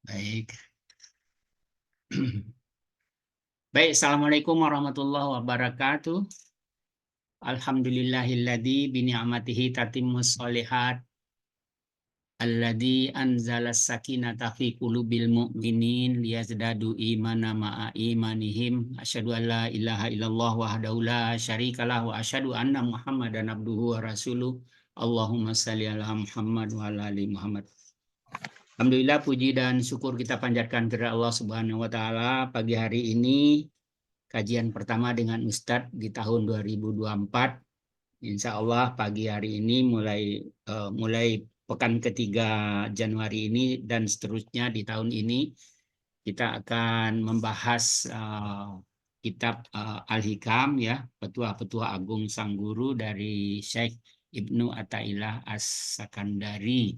Baik. Baik, Assalamualaikum warahmatullahi wabarakatuh. Alhamdulillahilladzi bini'amatihi tatimmus sholihat. Alladzi anzalas sakinata fi qulubil mu'minin liyazdadu imana ma'a imanihim. Asyhadu an la ilaha illallah wahdahu la syarikalah wa asyhadu anna Muhammadan abduhu wa rasuluh. Allahumma shalli ala Muhammad wa ala ali Muhammad. Alhamdulillah, puji dan syukur kita panjatkan kepada Allah Subhanahu wa taala. Pagi hari ini kajian pertama dengan Ustadz di tahun 2024. Insya Allah pagi hari ini mulai pekan ketiga Januari ini dan seterusnya di tahun ini kita akan membahas kitab Al-Hikam, ya, Petuah-Petuah Agung Sang Guru dari Syekh Ibnu Athaillah As-Sakandari.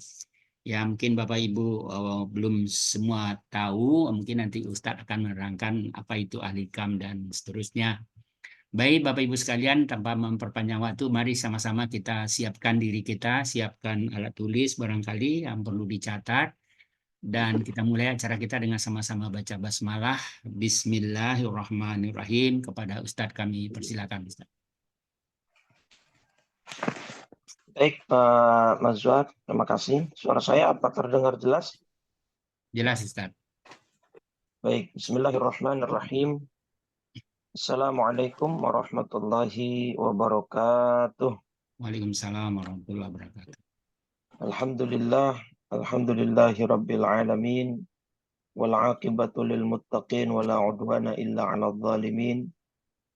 Ya, mungkin Bapak Ibu belum semua tahu, mungkin nanti Ustadz akan menerangkan apa itu Al-Hikam dan seterusnya. Baik, Bapak Ibu sekalian, tanpa memperpanjang waktu, mari sama-sama kita siapkan diri kita, siapkan alat tulis barangkali yang perlu dicatat, dan kita mulai acara kita dengan sama-sama baca basmalah. Bismillahirrahmanirrahim. Kepada Ustadz kami persilakan, Ustadz. Baik, Pak Mazwar, terima kasih. Suara saya apa terdengar jelas? Jelas, Ustadz. Baik, bismillahirrahmanirrahim. Assalamualaikum warahmatullahi wabarakatuh. Waalaikumsalam warahmatullahi wabarakatuh. Alhamdulillahi rabbil alamin. Wal aqibatu lil muttaqin wa la udwana illa 'alal zalimin.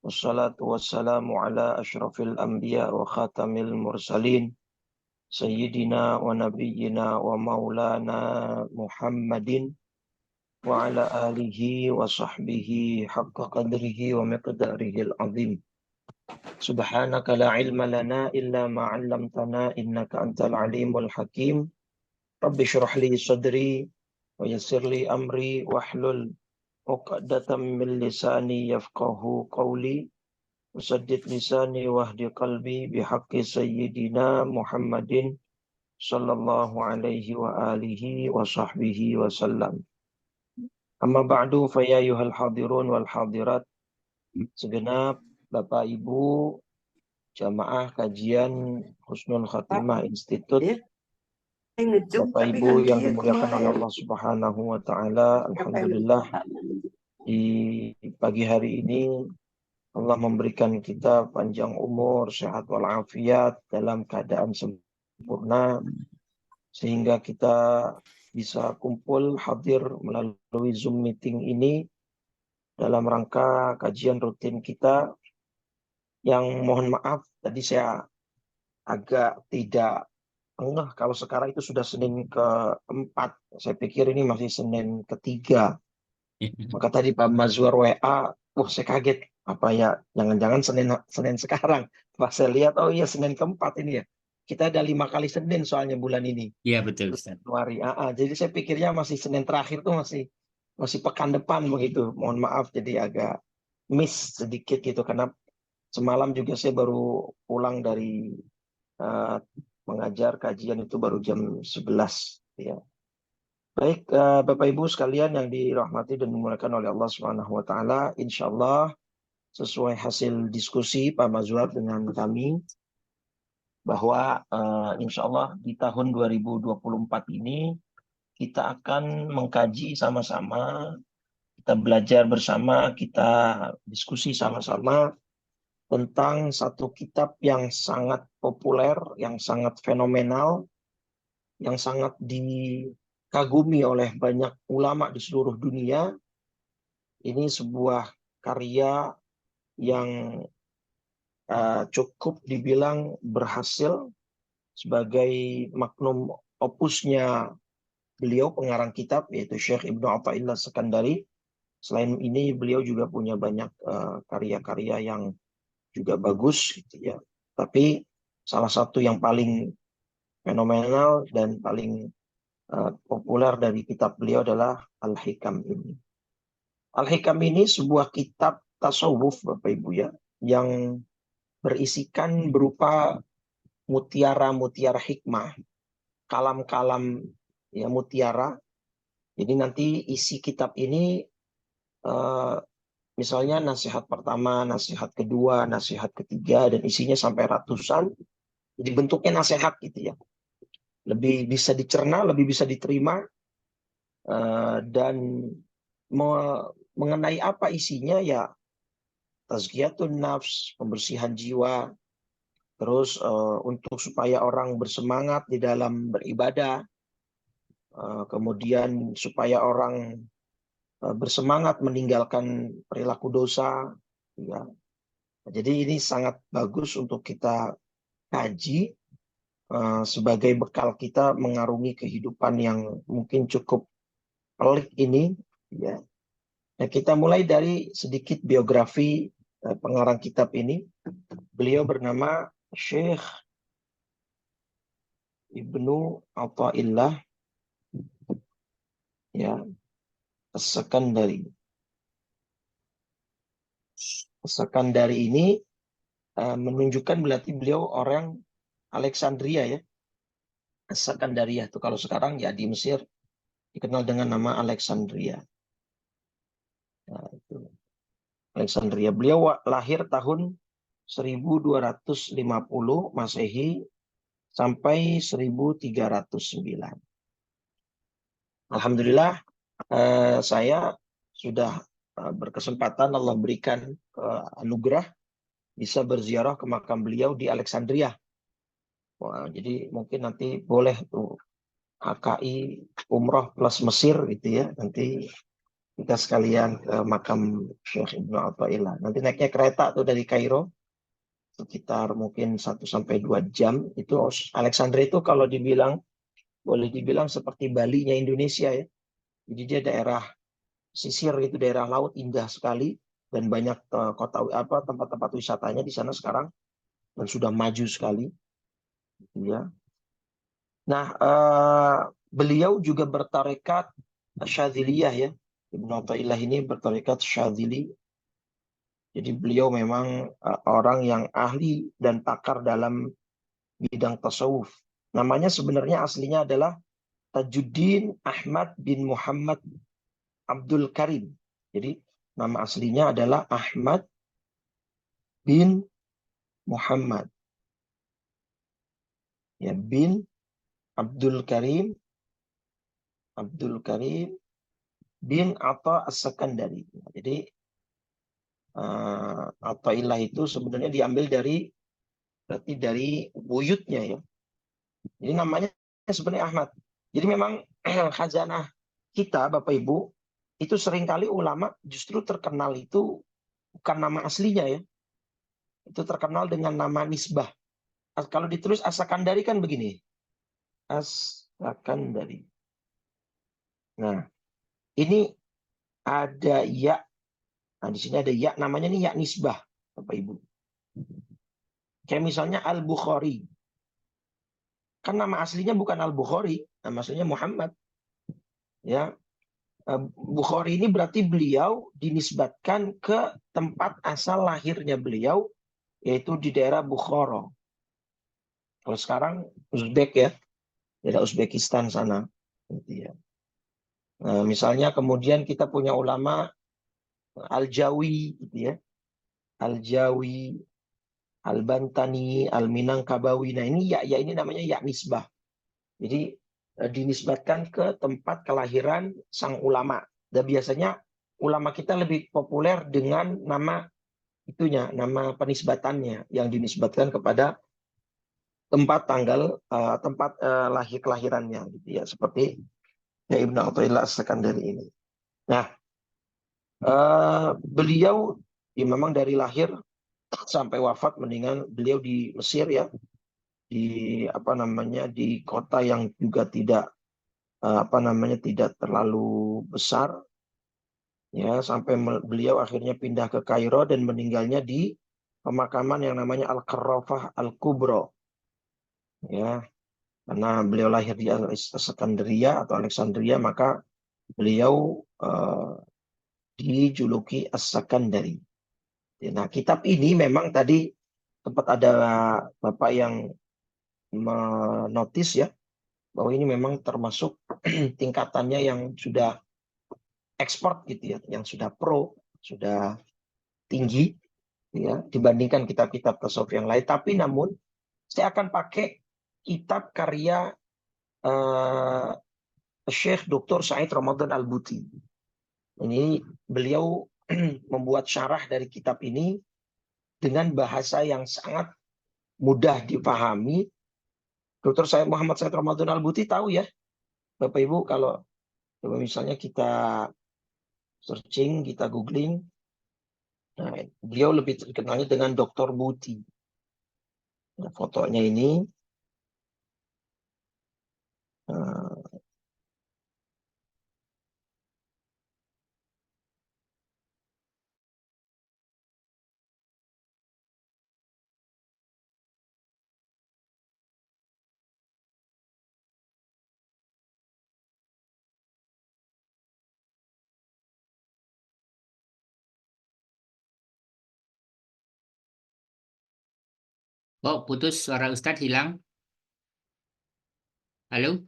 Wassalatu wassalamu ala asyrafil anbiya wa khatamil mursalin. Sayyidina wa nabiyyina wa maulana Muhammadin wa ala alihi wa sahbihi haqqa qadrihi wa miqdarihi al-azim. Subhanaka la ilma lana illa ma 'allamtana innaka antal alimul hakim. Rabbi shrah li sadri wa yassir li amri wahlul 'uqdatam min lisani yafqahu qawli. Wasaddid lisani wahdi qalbi bihaqqi sayyidina Muhammadin sallallahu alaihi wa alihi wa sahbihi wa sallam. Amma ba'du fa ya ayyuhal hadirun wal hadirat, segenap Bapak Ibu jamaah kajian Husnul Khatimah Institut, Bapak Ibu yang dimuliakan oleh Allah Subhanahu wa taala. Alhamdulillah, di pagi hari ini Allah memberikan kita panjang umur, sehat walafiat, dalam keadaan sempurna, sehingga kita bisa kumpul hadir melalui Zoom meeting ini dalam rangka kajian rutin kita. Yang mohon maaf tadi saya agak tidak ngeh kalau sekarang itu sudah Senin keempat. Saya pikir ini masih Senin ketiga. Maka tadi Pak Mazwar WA, saya kaget. Apa ya, jangan-jangan Senin sekarang. Pas saya lihat, oh iya Senin keempat ini ya. Kita ada 5 kali Senin soalnya bulan ini. Iya, betul, Ustaz. Januari. Jadi saya pikirnya masih Senin terakhir tuh masih pekan depan begitu. Mohon maaf, jadi agak miss sedikit gitu karena semalam juga saya baru pulang dari mengajar kajian itu baru jam 11 ya. Baik, Bapak Ibu sekalian yang dirahmati dan dimuliakan oleh Allah Subhanahu wa taala, insyaallah sesuai hasil diskusi Pak Mazwar dengan kami bahwa insyaallah di tahun 2024 ini kita akan mengkaji sama-sama, kita belajar bersama, kita diskusi sama-sama tentang satu kitab yang sangat populer, yang sangat fenomenal, yang sangat dikagumi oleh banyak ulama di seluruh dunia. Ini sebuah karya yang cukup dibilang berhasil sebagai magnum opusnya beliau pengarang kitab, yaitu Syekh Ibnu Athaillah As-Sakandari. Selain ini beliau juga punya banyak karya-karya yang juga bagus gitu ya. Tapi salah satu yang paling fenomenal dan paling populer dari kitab beliau adalah Al-Hikam ini. Al-Hikam ini sebuah kitab tasawuf Bapak Ibu ya, yang berisikan berupa mutiara-mutiara hikmah, kalam-kalam ya mutiara Jadi nanti isi kitab ini misalnya nasihat pertama, nasihat kedua, nasihat ketiga, dan isinya sampai ratusan. Jadi bentuknya nasihat gitu ya. Lebih bisa dicerna, lebih bisa diterima, dan mengenai apa isinya ya, tazkiyatun nafs, pembersihan jiwa, terus untuk supaya orang bersemangat di dalam beribadah, kemudian supaya orang bersemangat meninggalkan perilaku dosa, ya. Jadi ini sangat bagus untuk kita kaji sebagai bekal kita mengarungi kehidupan yang mungkin cukup pelik ini, ya. Nah, kita mulai dari sedikit biografi pengarang kitab ini. Beliau bernama Syekh Ibnu Athaillah, ya, As-Sakandari. As-Sakandari ini menunjukkan berarti beliau orang Alexandria, ya. As-Sakandaria itu kalau sekarang ya di Mesir dikenal dengan nama Alexandria. Nah, itu Alexandria. Beliau lahir tahun 1250 Masehi sampai 1309. Alhamdulillah, saya sudah berkesempatan Allah berikan anugerah bisa berziarah ke makam beliau di Alexandria. Wah, jadi mungkin nanti boleh tuh HKI umroh plus Mesir gitu ya. Nanti kita sekalian ke makam Syekh Ibnu Athaillah. Nanti naiknya kereta tuh dari Kairo sekitar mungkin 1 sampai 2 jam. Itu Alexandria itu kalau dibilang boleh dibilang seperti Bali-nya Indonesia, ya. Jadi dia daerah sisir, itu daerah laut indah sekali, dan banyak kota tempat-tempat wisatanya di sana sekarang, dan sudah maju sekali, ya. Nah, beliau juga bertarekat Syadziliyah, ya. Ibnu Athaillah ini bertarekat Syadzili. Jadi beliau memang orang yang ahli dan pakar dalam bidang tasawuf. Namanya sebenarnya aslinya adalah Tajuddin Ahmad bin Muhammad Abdul Karim. Jadi nama aslinya adalah Ahmad bin Muhammad, ya, bin Abdul Karim bin Atha As-Sakandari. Jadi Athaillah itu sebenarnya diambil berarti dari buyutnya, ya. Jadi namanya sebenarnya Ahmad. Jadi memang khazanah kita Bapak Ibu itu seringkali ulama justru terkenal itu bukan nama aslinya, ya. Itu terkenal dengan nama nisbah. Kalau ditulis As-Sakandari kan begini. As-Sakandari. Nah, ini ada ya. Nah, di sini ada ya, namanya nih ya nisbah, Bapak Ibu. Kayak misalnya Al-Bukhari. Kan nama aslinya bukan Al-Bukhari, nama aslinya Muhammad. Ya, Bukhari ini berarti beliau dinisbatkan ke tempat asal lahirnya beliau, yaitu di daerah Bukhara. Kalau sekarang Uzbek, ya, daerah Uzbekistan sana. Gitu ya. Nah, misalnya kemudian kita punya ulama Al-Jawi, gitu ya. Al-Jawi, Al-Bantani, Al-Minangkabawi. Nah, ini ya ini namanya ya nisbah. Jadi dinisbatkan ke tempat kelahiran sang ulama. Dan biasanya ulama kita lebih populer dengan nama itunya, nama penisbatannya yang dinisbatkan kepada tempat tanggal tempat lahir kelahirannya, gitu ya, seperti ya Ibnu Athaillah As-Sakandari ini. Nah, beliau ya, memang dari lahir sampai wafat meninggal beliau di Mesir, ya, di di kota yang juga tidak tidak terlalu besar, ya, sampai beliau akhirnya pindah ke Kairo dan meninggalnya di pemakaman yang namanya Al-Qarrafah Al-Kubra, ya. Karena beliau lahir di Alexandria atau Alexandria, maka beliau dijuluki As-Sakandari. Nah, kitab ini memang tadi tempat ada Bapak yang menotis, ya, bahwa ini memang termasuk tingkatannya yang sudah ekspor gitu ya, yang sudah pro, sudah tinggi ya dibandingkan kitab-kitab tasawuf yang lain. Tapi namun saya akan pakai kitab karya Syekh Dr. Said Ramadan Al-Buti. Ini beliau membuat syarah dari kitab ini dengan bahasa yang sangat mudah dipahami. Dr. Said Muhammad Said Ramadan Al-Buti tahu ya, Bapak Ibu, kalau coba misalnya kita searching, kita googling, nah, beliau lebih terkenalnya dengan Dr. Buti. Nah, fotonya ini, Oh, putus suara Ustadz hilang. Halo?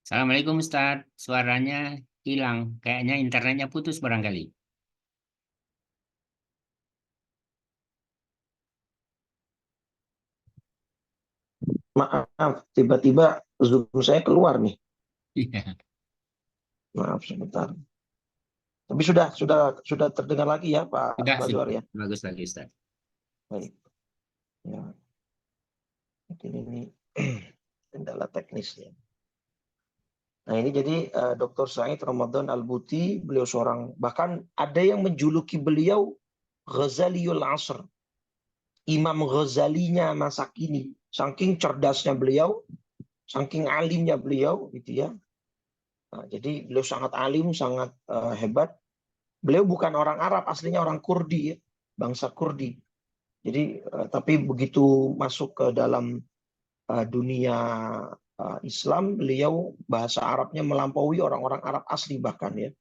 Assalamualaikum Ustadz. Suaranya hilang. Kayaknya internetnya putus barangkali. maaf, tiba-tiba Zoom saya keluar nih. Iya. Maaf sebentar. Tapi sudah terdengar lagi ya Pak Zuhar ya. Bagus lagi Ustadz. Baik. Ya, mungkin ini kendala teknisnya. Nah ini jadi Dr. Said Ramadan Al-Buti, beliau seorang, bahkan ada yang menjuluki beliau Ghazaliul Asr, Imam Ghazalinya masa kini. Saking cerdasnya beliau, saking alimnya beliau, gitu ya. Nah, jadi beliau sangat alim, sangat hebat. Beliau bukan orang Arab, aslinya orang Kurdi ya, bangsa Kurdi. Jadi tapi begitu masuk ke dalam dunia Islam, beliau bahasa Arabnya melampaui orang-orang Arab asli bahkan ya.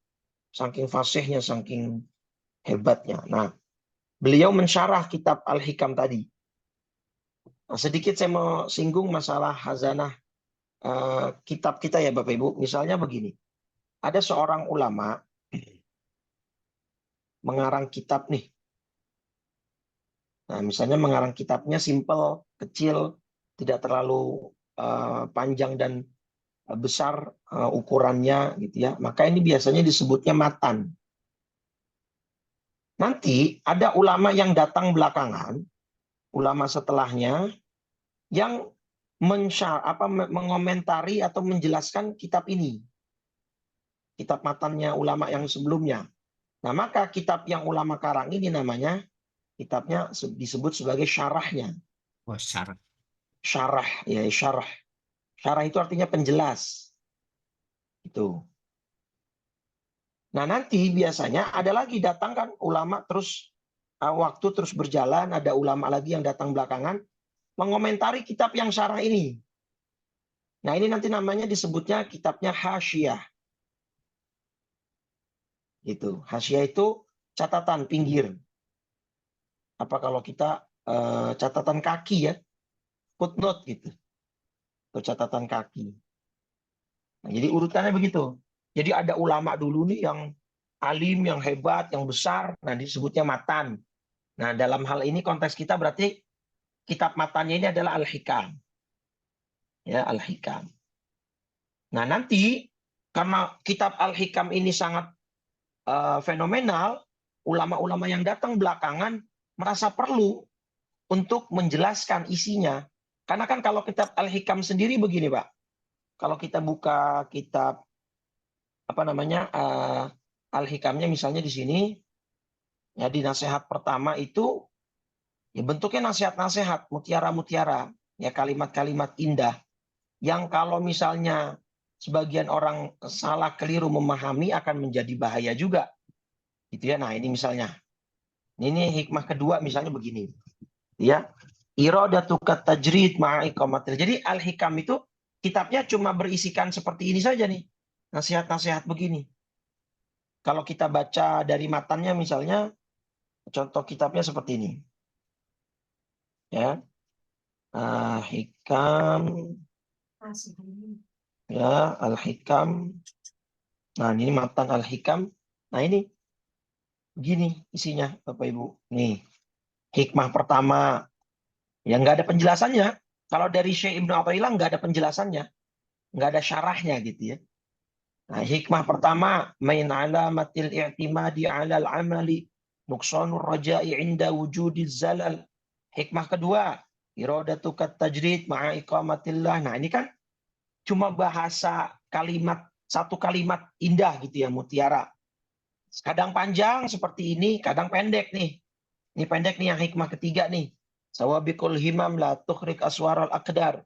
Saking fasihnya, saking hebatnya. Nah, beliau mensyarah kitab Al-Hikam tadi. Nah, sedikit saya mau singgung masalah hazanah kitab kita ya Bapak Ibu. Misalnya begini, ada seorang ulama mengarang kitab nih. Nah, misalnya mengarang kitabnya simple, kecil, tidak terlalu panjang dan besar ukurannya gitu ya. Maka ini biasanya disebutnya matan. Nanti ada ulama yang datang belakangan, ulama setelahnya yang mengomentari atau menjelaskan kitab ini. Kitab matannya ulama yang sebelumnya. Nah, maka kitab yang ulama karang ini namanya kitabnya disebut sebagai syarahnya. Oh, syarah. Syarah, ya syarah. Syarah itu artinya penjelas. Itu. Nah, nanti biasanya ada lagi datang kan ulama terus waktu terus berjalan, ada ulama lagi yang datang belakangan mengomentari kitab yang syarah ini. Nah, ini nanti namanya disebutnya kitabnya Hasyiah. Gitu. Hasyiah itu catatan pinggir. Apa kalau kita catatan kaki ya, footnote gitu. Atau catatan kaki. Nah, jadi urutannya begitu. Jadi ada ulama dulu nih yang alim, yang hebat, yang besar, nah disebutnya matan. Nah, dalam hal ini konteks kita berarti kitab matannya ini adalah Al-Hikam. Ya, Al-Hikam. Nah, nanti karena kitab Al-Hikam ini sangat fenomenal, ulama-ulama yang datang belakangan merasa perlu untuk menjelaskan isinya. Karena kan kalau kitab Al-Hikam sendiri begini, Pak. Kalau kita buka kitab apa namanya Al-Hikamnya misalnya di sini, ya di nasihat pertama itu ya bentuknya nasihat-nasihat, mutiara-mutiara, ya kalimat-kalimat indah yang kalau misalnya sebagian orang salah keliru memahami akan menjadi bahaya juga. Gitu ya. Nah, ini misalnya. Ini hikmah kedua misalnya begini. Ya. Iradatu tajrid ma'a iqamatil. Jadi Al-Hikam itu kitabnya cuma berisikan seperti ini saja nih. Nasihat-nasihat begini. Kalau kita baca dari matannya misalnya contoh kitabnya seperti ini. Ya, Hikam, ya, Al-Hikam. Nah, ini matan Al-Hikam. Nah, ini gini isinya, Bapak Ibu. Nih, hikmah pertama. Yang nggak ada penjelasannya. Kalau dari Syekh Ibnu Athaillah nggak ada penjelasannya. Nggak ada syarahnya gitu ya. Nah, hikmah pertama, main alamatil i'timadi 'alal amali nuqsanur raja'i 'inda wujudiz zalal. Hikmah kedua, iradatu kat tajrid ma'a iqamatillah. Nah, ini kan cuma bahasa kalimat, satu kalimat indah gitu ya, mutiara. Kadang panjang seperti ini, kadang pendek nih. Ini pendek nih yang hikmah ketiga nih. Sawabikul himam la tukhrik aswaral aqdar.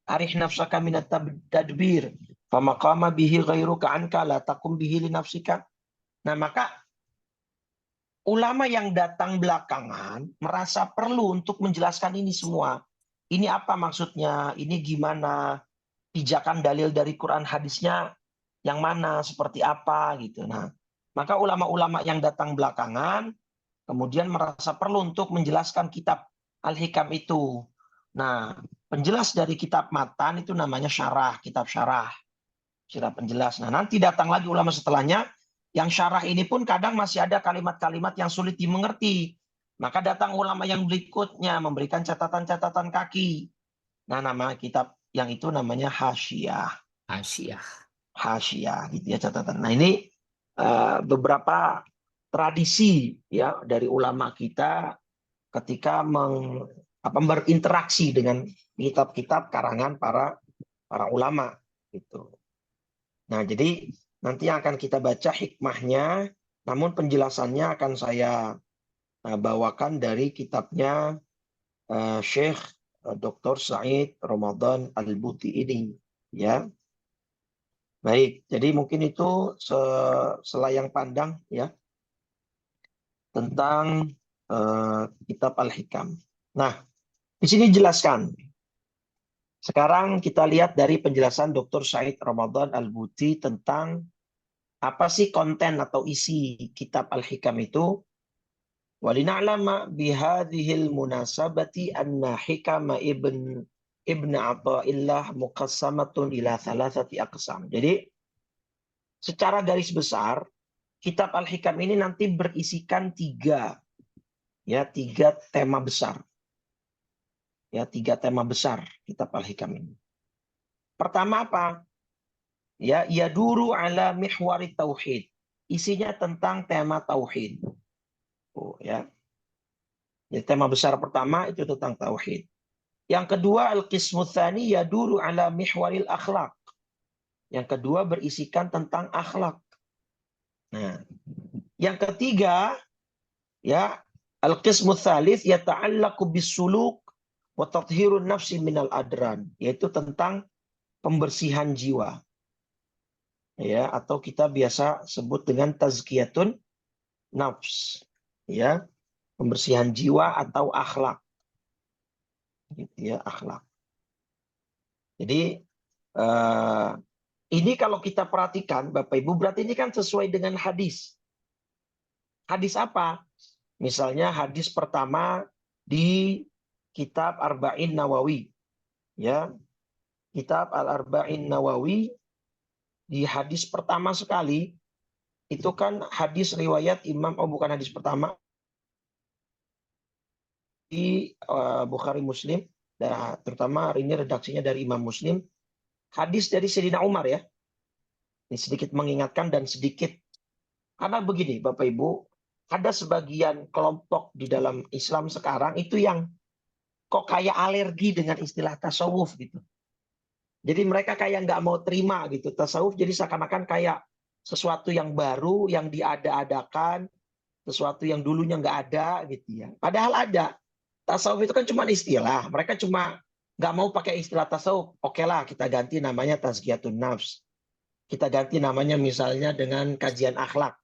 Arih nafsaka minat tadbir. Famaqama bihi ghairuka anka la takum bihi li nafsika. Nah, maka ulama yang datang belakangan merasa perlu untuk menjelaskan ini semua. Ini apa maksudnya? Ini gimana? Pijakan dalil dari Quran hadisnya yang mana? Seperti apa gitu. Nah, maka ulama-ulama yang datang belakangan kemudian merasa perlu untuk menjelaskan kitab Al-Hikam itu. Nah, penjelas dari kitab matan itu namanya syarah, kitab syarah. Syarah penjelas. Nah, nanti datang lagi ulama setelahnya, yang syarah ini pun kadang masih ada kalimat-kalimat yang sulit dimengerti. Maka datang ulama yang berikutnya memberikan catatan-catatan kaki. Nah, nama kitab yang itu namanya hasyiah. Asia. Hasyiah gitu ya catatan. Nah, ini beberapa tradisi ya dari ulama kita ketika berinteraksi dengan kitab-kitab karangan para ulama gitu. Nah, jadi nanti yang akan kita baca hikmahnya, namun penjelasannya akan saya bawakan dari kitabnya Syekh Dr. Said Ramadan Al-Buti ini ya. Baik, jadi mungkin itu selayang pandang ya tentang kitab Al-Hikam. Nah, di sini jelaskan. Sekarang kita lihat dari penjelasan Dr. Said Ramadan Al-Buti tentang apa sih konten atau isi kitab Al-Hikam itu. Walina'lama bihadhil munasabati anna hikama ibn Athaillah muqassamatun ila thalathati aqsam. Jadi secara garis besar kitab Al-Hikam ini nanti berisikan tiga tema besar. Ya, tiga tema besar kitab Al-Hikam ini. Pertama apa? Ya, yaduru ala mihwari tauhid. Isinya tentang tema tauhid. Oh, ya. Jadi tema besar pertama itu tentang tauhid. Yang kedua al-qismu tsani yaduru ala mihwaril akhlak. Yang kedua berisikan tentang akhlak. Nah, yang ketiga ya al-qismu tsalits yata'allaqu bisuluk wa tathhirun nafsi minal adran, yaitu tentang pembersihan jiwa. Ya, atau kita biasa sebut dengan tazkiyatun nafs. Ya, pembersihan jiwa atau akhlak. Gitu ya, akhlak. Jadi ini kalau kita perhatikan Bapak Ibu, berarti ini kan sesuai dengan hadis. Hadis apa? Misalnya hadis pertama di kitab Arba'in Nawawi. Ya, kitab Al-Arba'in Nawawi di hadis pertama sekali itu kan hadis riwayat Imam, bukan hadis pertama, di Bukhari Muslim, dan terutama hari ini redaksinya dari Imam Muslim, hadis dari Sayyidina Umar ya. Ini sedikit mengingatkan dan sedikit, karena begini Bapak Ibu, ada sebagian kelompok di dalam Islam sekarang itu yang kok kayak alergi dengan istilah tasawuf gitu. Jadi mereka kayak nggak mau terima gitu. Tasawuf jadi seakan-akan kayak sesuatu yang baru, yang diada-adakan, sesuatu yang dulunya nggak ada gitu ya. Padahal ada. Tasawuf itu kan cuma istilah. Mereka cuma nggak mau pakai istilah tasawuf. Oke lah, kita ganti namanya tazkiyatun nafs. Kita ganti namanya misalnya dengan kajian akhlak.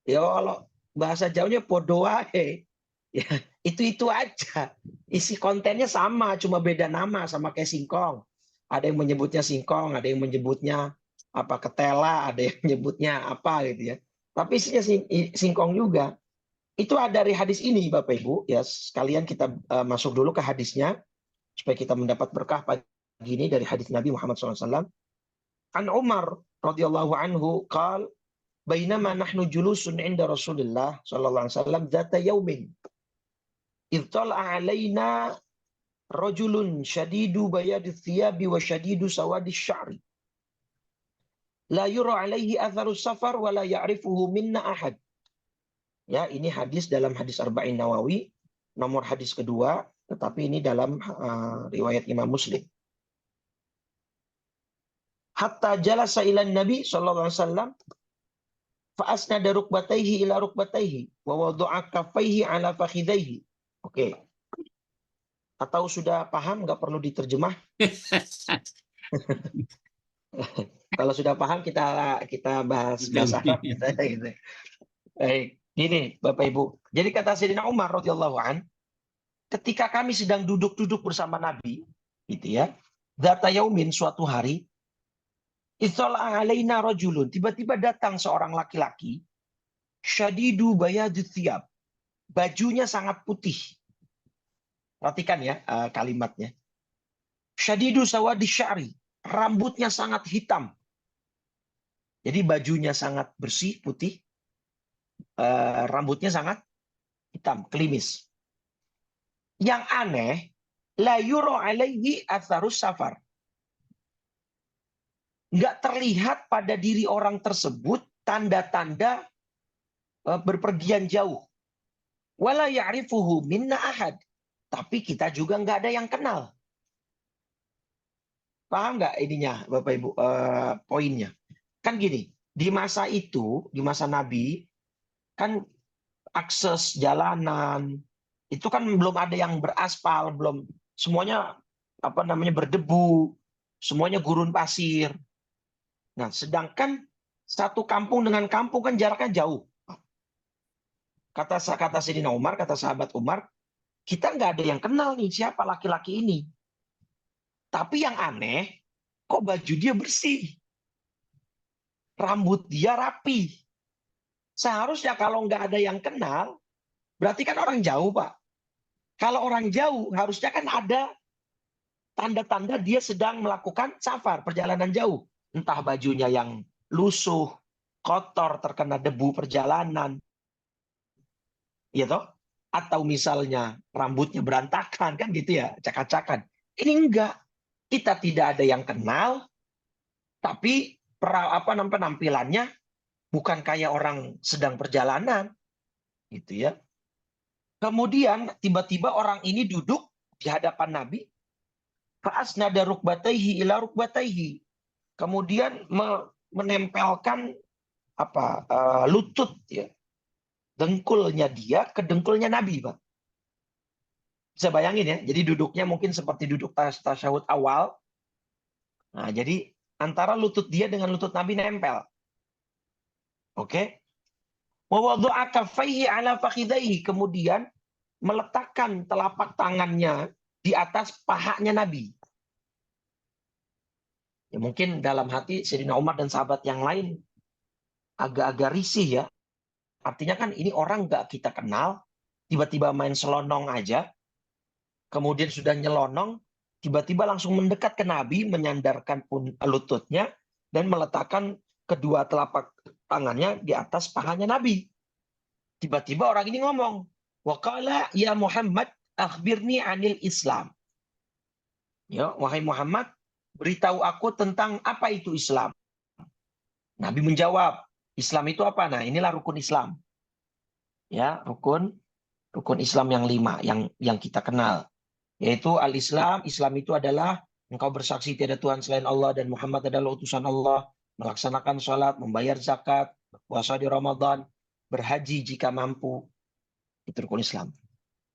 Ya kalau bahasa jauhnya podo wae. Ya, itu aja. Isi kontennya sama, cuma beda nama, sama kayak singkong. Ada yang menyebutnya singkong, ada yang menyebutnya apa ketela, ada yang menyebutnya apa gitu ya. Tapi isinya singkong juga. Itu ada dari hadis ini Bapak Ibu, ya sekalian kita masuk dulu ke hadisnya supaya kita mendapat berkah pagi ini dari hadis Nabi Muhammad SAW. An Umar radhiyallahu anhu qal bainama nahnu julusun inda Rasulillah sallallahu alaihi wasallam dzata yaumin idh tala'a alaina rajulun shadidu bayadith thiyabi wa shadidu sawadis sya'ri la yura alaihi atharus safar wa la ya'rifuhu minna ahad. Ya, ini hadis dalam hadis Arba'in Nawawi, nomor hadis kedua, tetapi ini dalam riwayat Imam Muslim. Hatta jalasa ila Nabi sallallahu alaihi wasallam fa asnada rukbatayhi ila rukbatayhi wa wada'a kaffayhi ala fakhidayhi. Oke. Atau sudah paham, nggak perlu diterjemah? Kalau sudah paham kita bahas bahasa Arab gitu. Baik, ini Bapak Ibu. Jadi kata Sayyidina Umar radhiyallahu an, ketika kami sedang duduk-duduk bersama Nabi, gitu ya. Dzata yaumin, suatu hari, itsala alaina rajulun, tiba-tiba datang seorang laki-laki, syadidu bayadut thiyab. Bajunya sangat putih. Perhatikan ya kalimatnya. Syadidu sawadis sya'ri, rambutnya sangat hitam. Jadi bajunya sangat bersih, putih. Rambutnya sangat hitam, klimis. Yang aneh, la yura alaihi atharus safar. Nggak terlihat pada diri orang tersebut tanda-tanda berpergian jauh. Wala ya'rifuhu minna ahad. Tapi kita juga nggak ada yang kenal. Paham nggak ininya, Bapak Ibu, poinnya? Kan gini, di masa itu, di masa Nabi, kan akses jalanan, itu kan belum ada yang beraspal, belum semuanya berdebu, semuanya gurun pasir. Nah, sedangkan satu kampung dengan kampung kan jaraknya jauh. Kata Sayyidina Umar, kata sahabat Umar, kita nggak ada yang kenal nih siapa laki-laki ini. Tapi yang aneh, kok baju dia bersih, rambut dia rapi. Seharusnya kalau nggak ada yang kenal, berarti kan orang jauh, Pak. Kalau orang jauh, harusnya kan ada tanda-tanda dia sedang melakukan safar, perjalanan jauh. Entah bajunya yang lusuh, kotor, terkena debu perjalanan, ya toh? Atau misalnya rambutnya berantakan, kan gitu ya, acak-acakan. Ini enggak. Kita tidak ada yang kenal, tapi penampilannya bukan kayak orang sedang perjalanan, gitu ya. Kemudian tiba-tiba orang ini duduk di hadapan Nabi, fa'asnada rukbatayhi ila rukbatayhi. Kemudian menempelkan lutut ya, dengkulnya dia ke dengkulnya Nabi, Pak. Bisa bayangin ya, jadi duduknya mungkin seperti duduk tasyahud awal. Nah, jadi antara lutut dia dengan lutut Nabi nempel. Oke. Wa wada'a kaffaihi ala fakhidaihi, kemudian meletakkan telapak tangannya di atas pahanya Nabi. Ya, mungkin dalam hati Sayyidina Umar dan sahabat yang lain agak-agak risih ya. Artinya kan ini orang nggak kita kenal, tiba-tiba main selonong aja, kemudian sudah nyelonong, tiba-tiba langsung mendekat ke Nabi, menyandarkan lututnya, dan meletakkan kedua telapak tangannya di atas pahanya Nabi. Tiba-tiba orang ini ngomong, waqala ya Muhammad, akhbirni anil Islam. Ya, wahai Muhammad, beritahu aku tentang apa itu Islam. Nabi menjawab, Islam itu apa? Nah, inilah rukun Islam. Ya, rukun Islam yang 5 yang kita kenal. Yaitu al-Islam, Islam itu adalah engkau bersaksi tiada Tuhan selain Allah dan Muhammad adalah utusan Allah, melaksanakan sholat, membayar zakat, puasa di Ramadan, berhaji jika mampu. Itu rukun Islam.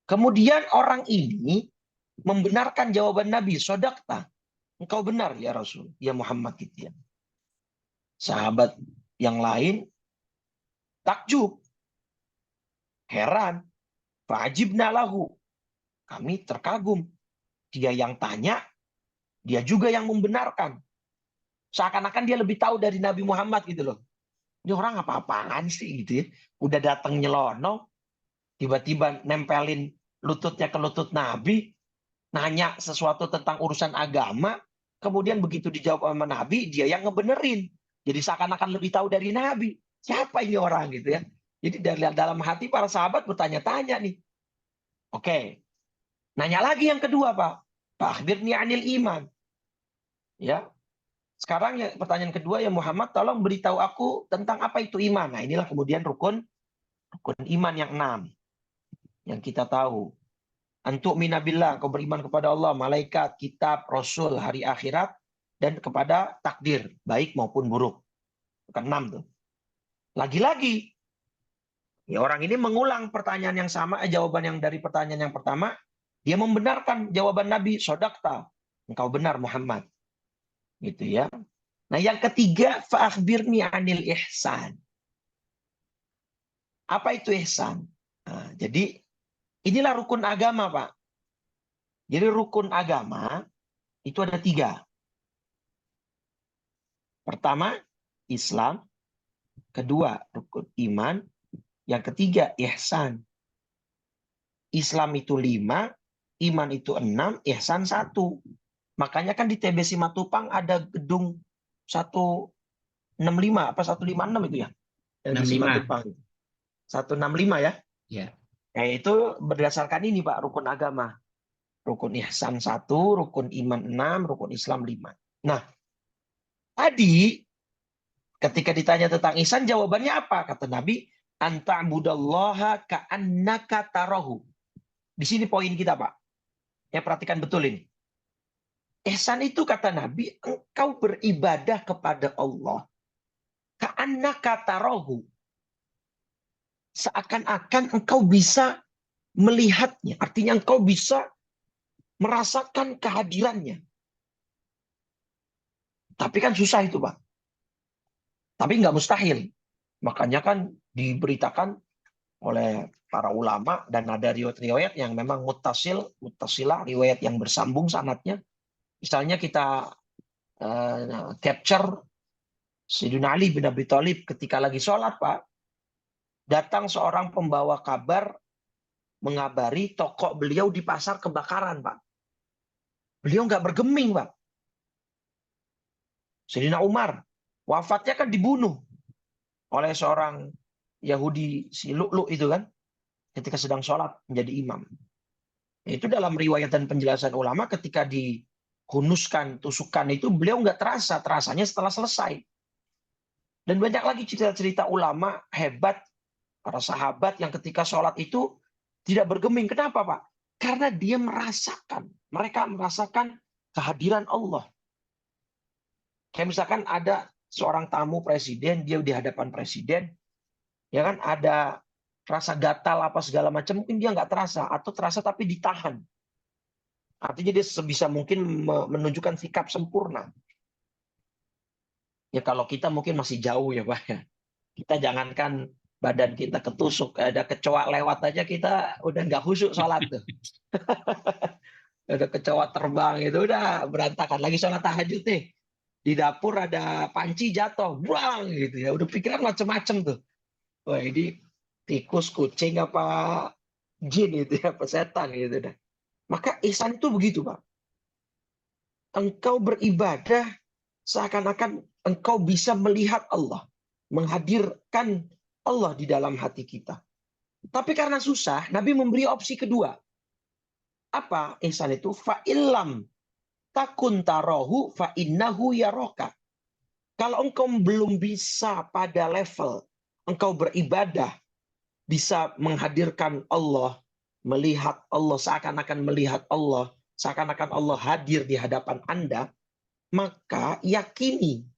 Kemudian orang ini membenarkan jawaban Nabi, sodakta. Engkau benar ya Rasul, ya Muhammad gitu ya. Sahabat yang lain takjub, heran, fa'ajibna lahu. Kami terkagum. Dia yang tanya, dia juga yang membenarkan. Seakan-akan dia lebih tahu dari Nabi Muhammad gitu loh. Ini orang apa-apaan sih gitu ya. Udah datang nyelonong. tiba-tiba nempelin lututnya ke lutut Nabi, nanya sesuatu tentang urusan agama, kemudian begitu dijawab sama Nabi, dia yang ngebenerin. Jadi seakan-akan lebih tahu dari Nabi. Siapa ini orang gitu ya. Jadi dari dalam hati para sahabat bertanya-tanya nih. Oke, nanya lagi yang kedua, Pak. Pak akhbirni anil iman. Ya, sekarang ya, pertanyaan kedua ya Muhammad, tolong beritahu aku tentang apa itu iman. Nah, inilah kemudian rukun iman yang 6 yang kita tahu. Antuk minabillah, kau beriman kepada Allah, malaikat, kitab, rasul, hari akhirat, dan kepada takdir, baik maupun buruk. Keenam tuh. Lagi-lagi, ya orang ini mengulang pertanyaan yang sama, jawaban yang dari pertanyaan yang pertama, dia membenarkan jawaban Nabi, sodakta, engkau benar Muhammad. Gitu ya. Nah yang ketiga, fa'akhbirni anil ihsan. Apa itu ihsan? Nah, jadi inilah rukun agama, Pak. Jadi rukun agama itu ada 3. Pertama, Islam. Kedua, rukun iman. Yang ketiga, ihsan. Islam itu 5, iman itu 6, ihsan 1. Makanya kan di TB Simatupang ada gedung 165 apa 156 itu ya? Yang di 65. Simatupang. 165 ya? Ya. Nah, itu berdasarkan ini Pak, rukun agama. Rukun ihsan 1, rukun iman 6, rukun Islam 5. Nah, tadi ketika ditanya tentang ihsan, jawabannya apa? Kata Nabi, anta'budallaha ka'annaka tarahu. Di sini poin kita, Pak. Ya, perhatikan betul ini. Ihsan itu kata Nabi, engkau beribadah kepada Allah ka'annaka tarahu. Seakan-akan engkau bisa melihatnya. Artinya engkau bisa merasakan kehadirannya. Tapi kan susah itu, Pak. Tapi nggak mustahil. Makanya kan diberitakan oleh para ulama dan ada riwayat-riwayat yang memang muttasilah, riwayat yang bersambung sanadnya. Misalnya kita capture Sayyidina Ali bin Abi Thalib ketika lagi sholat, Pak. Datang seorang pembawa kabar mengabari toko beliau di pasar kebakaran, Pak. Beliau nggak bergeming, Pak. Sayyidina Umar, wafatnya kan dibunuh oleh seorang Yahudi, si Lu'lu' itu kan, ketika sedang sholat menjadi imam. Itu dalam riwayat dan penjelasan ulama ketika dihunuskan tusukan itu beliau nggak terasanya setelah selesai. Dan banyak lagi cerita-cerita ulama hebat, para sahabat yang ketika sholat itu tidak bergeming. Kenapa, Pak? Karena dia mereka merasakan kehadiran Allah. Kayak misalkan ada seorang tamu presiden, dia di hadapan presiden, ya kan ada rasa gatal apa segala macam, mungkin dia nggak terasa, atau terasa tapi ditahan. Artinya dia sebisa mungkin menunjukkan sikap sempurna. Ya kalau kita mungkin masih jauh ya Pak. Kita jangankan badan kita ketusuk, ada kecoa lewat aja kita udah nggak khusyuk sholat tuh. Ada kecoa terbang itu udah berantakan. Lagi sholat tahajud nih. Di dapur ada panci jatuh, buang gitu ya. Udah pikiran macam-macam tuh. Wah ini tikus, kucing apa jin gitu ya, apa setan gitu dah. Maka ihsan itu begitu Pak. Engkau beribadah seakan-akan engkau bisa melihat Allah, menghadirkan Allah di dalam hati kita. Tapi karena susah, Nabi memberi opsi kedua. Apa ihsan itu? Fa'ilam takun tarohu fa'innahu yaroka. Kalau engkau belum bisa pada level engkau beribadah, bisa menghadirkan Allah, melihat Allah, seakan-akan melihat Allah, seakan-akan Allah hadir di hadapan Anda, maka yakini,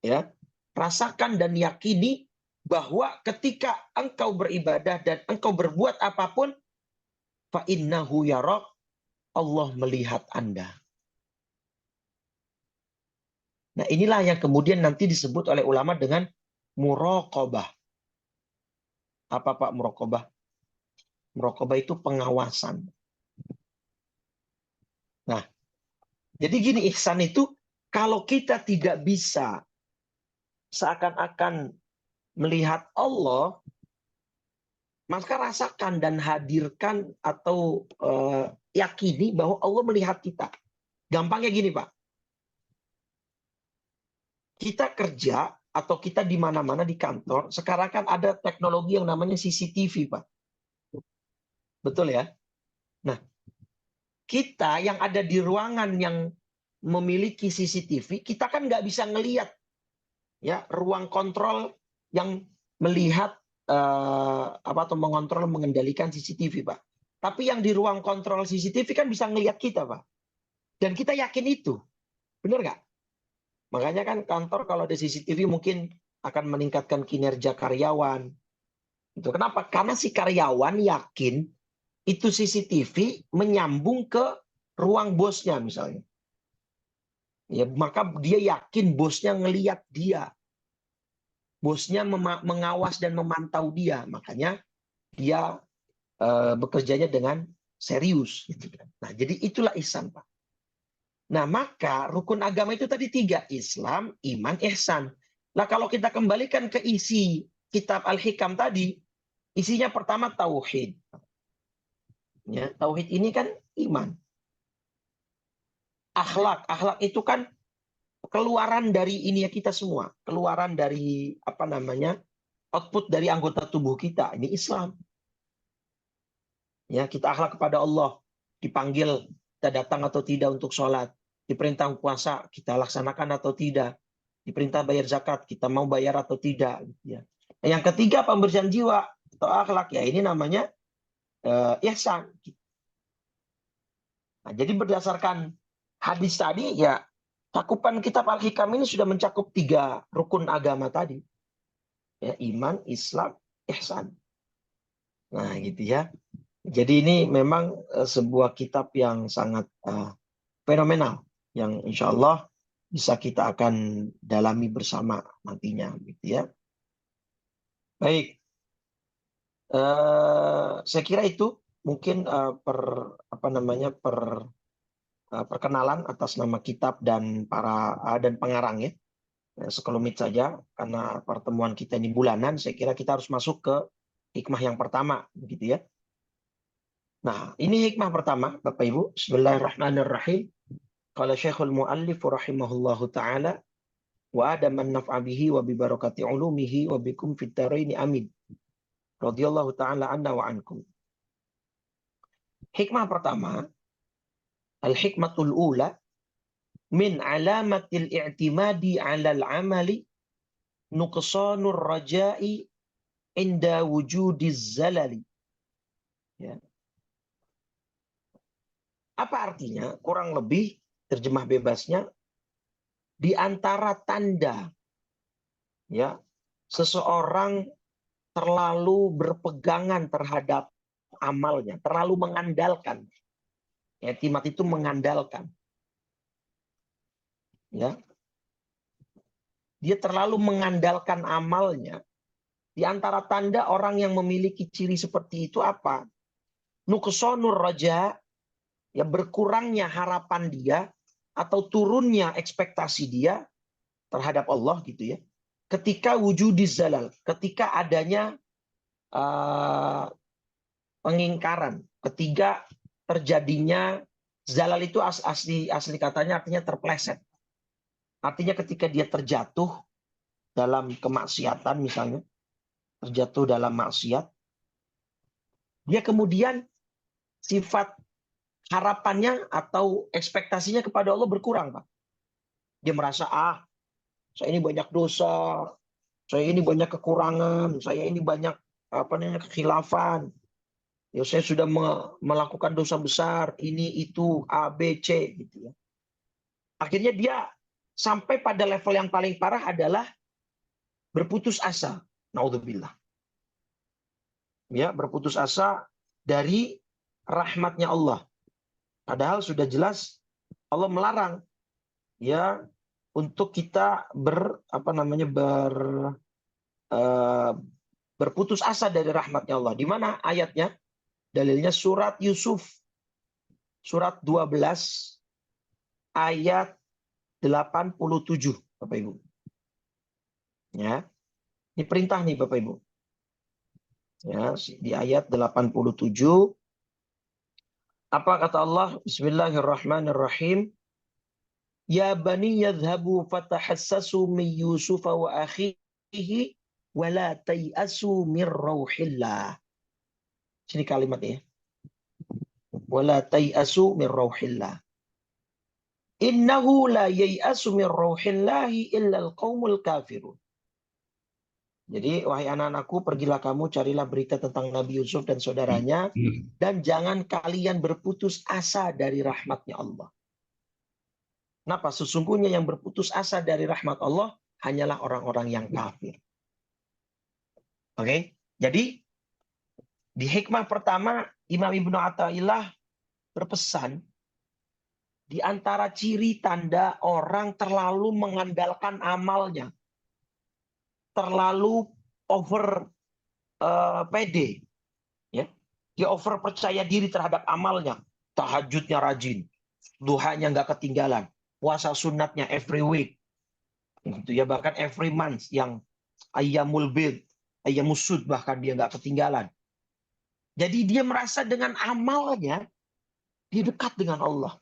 ya, rasakan dan yakini bahwa ketika engkau beribadah dan engkau berbuat apapun, fa innahu yarak, Allah melihat Anda. Nah, inilah yang kemudian nanti disebut oleh ulama dengan muraqabah. Apa Pak muraqabah? Muraqabah itu pengawasan. Nah, jadi gini, ihsan itu kalau kita tidak bisa seakan-akan melihat Allah, maka rasakan dan hadirkan atau yakini bahwa Allah melihat kita. Gampangnya gini, Pak. Kita kerja atau kita di mana-mana di kantor, sekarang kan ada teknologi yang namanya CCTV, Pak. Betul ya? Nah, kita yang ada di ruangan yang memiliki CCTV, kita kan nggak bisa ngelihat ya ruang kontrol yang melihat atau mengontrol, mengendalikan CCTV, Pak. Tapi yang di ruang kontrol CCTV kan bisa ngelihat kita, Pak. Dan kita yakin itu. Benar nggak? Makanya kan kantor kalau ada CCTV mungkin akan meningkatkan kinerja karyawan. Itu kenapa? Karena si karyawan yakin itu CCTV menyambung ke ruang bosnya misalnya. Ya, maka dia yakin bosnya ngelihat dia. Bosnya mengawas dan memantau dia. Makanya dia bekerjanya dengan serius. Gitu kan. Nah, jadi itulah ihsan, Pak. Nah, maka rukun agama itu tadi 3. Islam, iman, ihsan. Nah, kalau kita kembalikan ke isi kitab Al-Hikam tadi, isinya pertama tauhid. Ya, tauhid ini kan iman. Akhlak, akhlak itu kan keluaran dari ini ya kita semua, keluaran dari apa namanya? Output dari anggota tubuh kita. Ini Islam. Ya, kita akhlak kepada Allah, dipanggil kita datang atau tidak untuk sholat, diperintah puasa kita laksanakan atau tidak, diperintah bayar zakat kita mau bayar atau tidak. Gitu ya. Yang ketiga pembersihan jiwa atau akhlak ya ini namanya ihsan. Nah, jadi berdasarkan hadis tadi ya cakupan kitab Al-Hikam ini sudah mencakup 3 rukun agama tadi. Ya, iman, Islam, ihsan. Nah, gitu ya. Jadi ini memang sebuah kitab yang sangat fenomenal yang insya Allah bisa kita akan dalami bersama nantinya, gitu ya. Baik, saya kira itu mungkin perkenalan atas nama kitab dan dan pengarang ya. Sekelumit saja karena pertemuan kita ini bulanan, saya kira kita harus masuk ke hikmah yang pertama, begitu ya. Nah, ini hikmah pertama, Bapak Ibu. Bismillahirrahmanirrahim. Qala Syekhul Muallif rahimahullahu taala wa adaman naf'a bihi wa bi barakati ulumihi wa bikum fit dharain amin. Radhiyallahu taala anna wa ankum. Hikmah pertama, al-hikmatul ula min alamatil i'timadi 'alal 'amali nuqsanur raja'i inda wujudiz zalali. Ya. Apa artinya? Kurang lebih terjemah bebasnya di antara tanda ya seseorang terlalu berpegangan terhadap amalnya, terlalu mengandalkan. I'timad itu mengandalkan. Ya. Dia terlalu mengandalkan amalnya. Di antara tanda orang yang memiliki ciri seperti itu apa? Nuqsanur raja, ya berkurangnya harapan dia atau turunnya ekspektasi dia terhadap Allah gitu ya. Ketika wujudiz zalal, ketika adanya pengingkaran, ketika terjadinya zalal itu asli katanya artinya terpleset. Artinya ketika dia terjatuh dalam kemaksiatan misalnya, terjatuh dalam maksiat, dia kemudian sifat harapannya atau ekspektasinya kepada Allah berkurang, Pak. Dia merasa, saya ini banyak dosa, saya ini banyak kekurangan, saya ini banyak kekhilafan. Ya, saya sudah melakukan dosa besar, ini itu A B C gitu ya. Akhirnya dia sampai pada level yang paling parah adalah berputus asa. Naudzubillah. Ya, berputus asa dari rahmatnya Allah. Padahal sudah jelas Allah melarang ya untuk kita berputus asa dari rahmatnya Allah. Di mana ayatnya? Dalilnya surat Yusuf surat 12 ayat 87, Bapak Ibu. Ya. Ini perintah nih Bapak Ibu. Ya, di ayat 87. Apa kata Allah? Bismillahirrahmanirrahim. Ya bani yadhhabu fatahassasu min Yusufa wa akhihi wa la tay'asu min rauhillah. Sini kalimatnya. Wa la tay'asu min rauhillah. Innahu la yai'asu min rauhillahi illa al-qaumul kafirun. Jadi, wahai anak-anakku, pergilah kamu carilah berita tentang Nabi Yusuf dan saudaranya, dan jangan kalian berputus asa dari rahmatnya Allah. Kenapa? Sesungguhnya yang berputus asa dari rahmat Allah hanyalah orang-orang yang kafir. Oke? Jadi, di hikmah pertama, Imam Ibnu Athaillah berpesan, di antara ciri tanda orang terlalu mengandalkan amalnya, terlalu over pede, ya, dia over percaya diri terhadap amalnya, tahajudnya rajin, duhanya nggak ketinggalan, puasa sunatnya every week, gitu ya, bahkan every month, yang ayyamul bid, ayyamus sud bahkan dia nggak ketinggalan. Jadi dia merasa dengan amalnya dia dekat dengan Allah.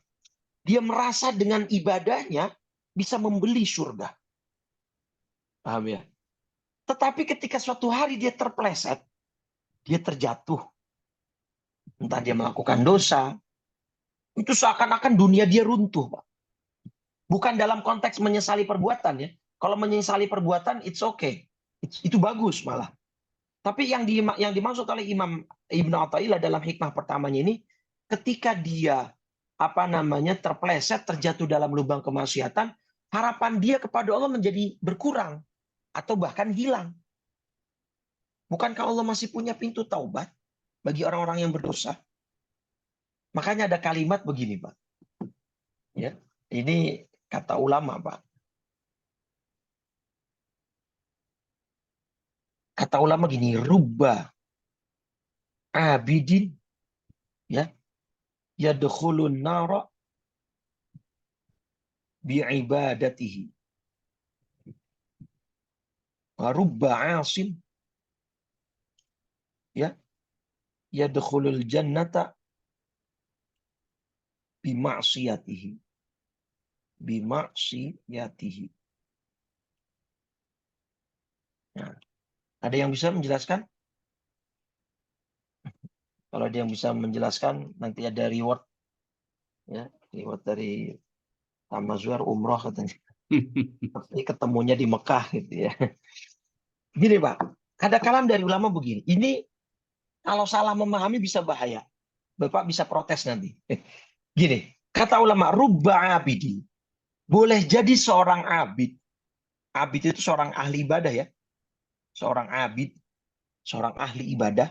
Dia merasa dengan ibadahnya bisa membeli surga. Paham ya? Tetapi ketika suatu hari dia terpleset, dia terjatuh, entah dia melakukan dosa, itu seakan-akan dunia dia runtuh, Pak. Bukan dalam konteks menyesali perbuatan ya. Kalau menyesali perbuatan, it's okay. Itu bagus malah. Tapi yang dimaksud oleh Imam Ibnu Athaillah dalam hikmah pertamanya ini, ketika dia terpleset, terjatuh dalam lubang kemaksiatan, harapan dia kepada Allah menjadi berkurang atau bahkan hilang. Bukankah Allah masih punya pintu taubat bagi orang-orang yang berdosa? Makanya ada kalimat begini, Pak. Ya, ini kata ulama, Pak. Kata ulama gini, rubba abidin, ya, yadkhulun nara bi'ibadatihi. Wa rubba asin, ya, yadkhulul jannata bima'siyatihi. Bima'siyatihi. Nah, ada yang bisa menjelaskan? Kalau ada yang bisa menjelaskan, nanti ada reward, ya, reward dari Tamazwar umroh katanya. Ini ketemunya di Mekah gitu ya. Gini Pak, ada kalam dari ulama begini. Ini kalau salah memahami bisa bahaya. Bapak bisa protes nanti. Gini, kata ulama, rubba abidi. Boleh jadi seorang abid. Abid itu seorang ahli ibadah ya. Seorang abid, seorang ahli ibadah.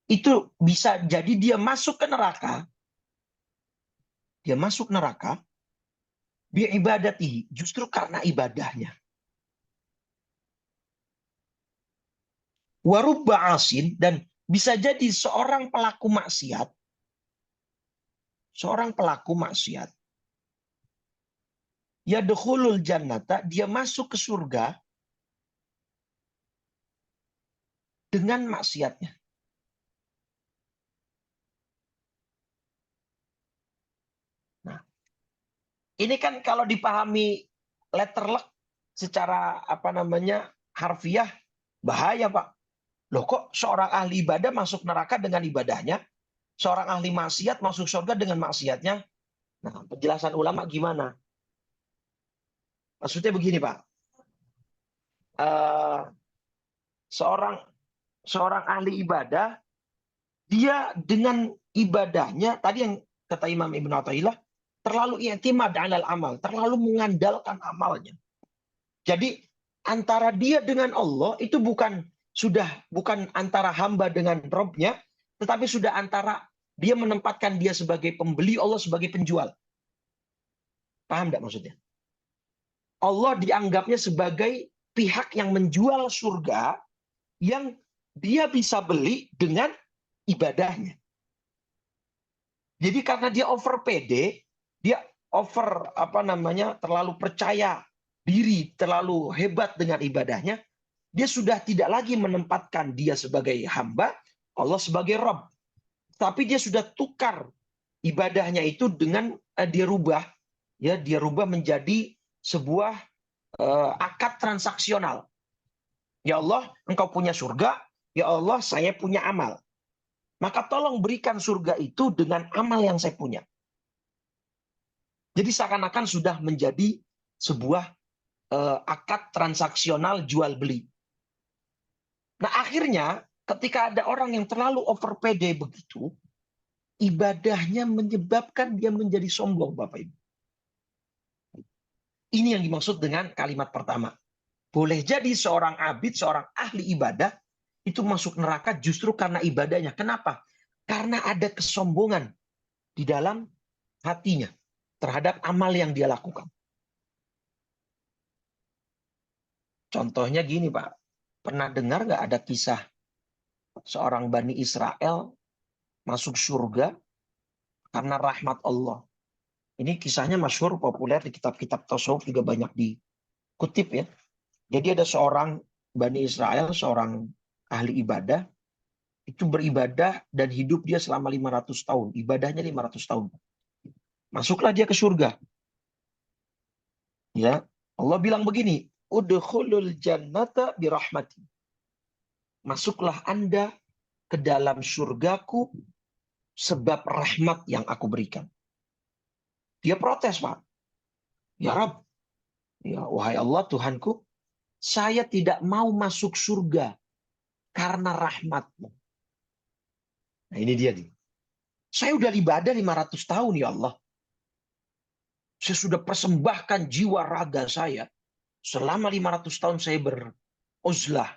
Itu bisa jadi dia masuk ke neraka. Dia masuk neraka. Bi'ibadatihi. Justru karena ibadahnya. Warubba asin. Dan bisa jadi seorang pelaku maksiat. Seorang pelaku maksiat. Yadkhulul jannata, dia masuk ke surga dengan maksiatnya. Nah, ini kan kalau dipahami letterlek secara harfiah, bahaya Pak. Loh kok seorang ahli ibadah masuk neraka dengan ibadahnya, seorang ahli maksiat masuk surga dengan maksiatnya? Nah, penjelasan ulama gimana? Maksudnya begini Pak, seorang ahli ibadah, dia dengan ibadahnya, tadi yang kata Imam Ibnu Athaillah, terlalu i'timad 'alal amal, terlalu mengandalkan amalnya. Jadi antara dia dengan Allah itu bukan antara hamba dengan Robnya, tetapi sudah antara dia menempatkan dia sebagai pembeli, Allah sebagai penjual. Paham tidak maksudnya? Allah dianggapnya sebagai pihak yang menjual surga yang dia bisa beli dengan ibadahnya. Jadi karena dia over pede, dia over terlalu percaya diri, terlalu hebat dengan ibadahnya, Dia sudah tidak lagi menempatkan dia sebagai hamba, Allah sebagai Rabb. Tapi dia sudah tukar ibadahnya itu dengan dia rubah menjadi sebuah akad transaksional. Ya Allah, engkau punya surga, ya Allah, saya punya amal. Maka tolong berikan surga itu dengan amal yang saya punya. Jadi seakan-akan sudah menjadi sebuah akad transaksional jual beli. Nah akhirnya ketika ada orang yang terlalu over pede begitu, ibadahnya menyebabkan dia menjadi sombong, Bapak Ibu. Ini yang dimaksud dengan kalimat pertama. Boleh jadi seorang abid, seorang ahli ibadah, itu masuk neraka justru karena ibadahnya. Kenapa? Karena ada kesombongan di dalam hatinya terhadap amal yang dia lakukan. Contohnya gini, Pak. Pernah dengar nggak ada kisah seorang Bani Israel masuk surga karena rahmat Allah? Ini kisahnya masyhur, populer di kitab-kitab tasawuf juga banyak dikutip ya. Jadi ada seorang Bani Israel, seorang ahli ibadah, itu beribadah dan hidup dia selama 500 tahun. Ibadahnya 500 tahun. Masuklah dia ke surga. Ya, Allah bilang begini, udkhulul jannata birahmati. Masuklah Anda ke dalam surgaku sebab rahmat yang aku berikan. Dia protes, Pak. Ya Rabb, ya wahai Allah Tuhanku, saya tidak mau masuk surga karena rahmat-Mu. Nah ini dia nih. Saya udah ibadah 500 tahun ya Allah. Saya sudah persembahkan jiwa raga saya. Selama 500 tahun saya beruzlah.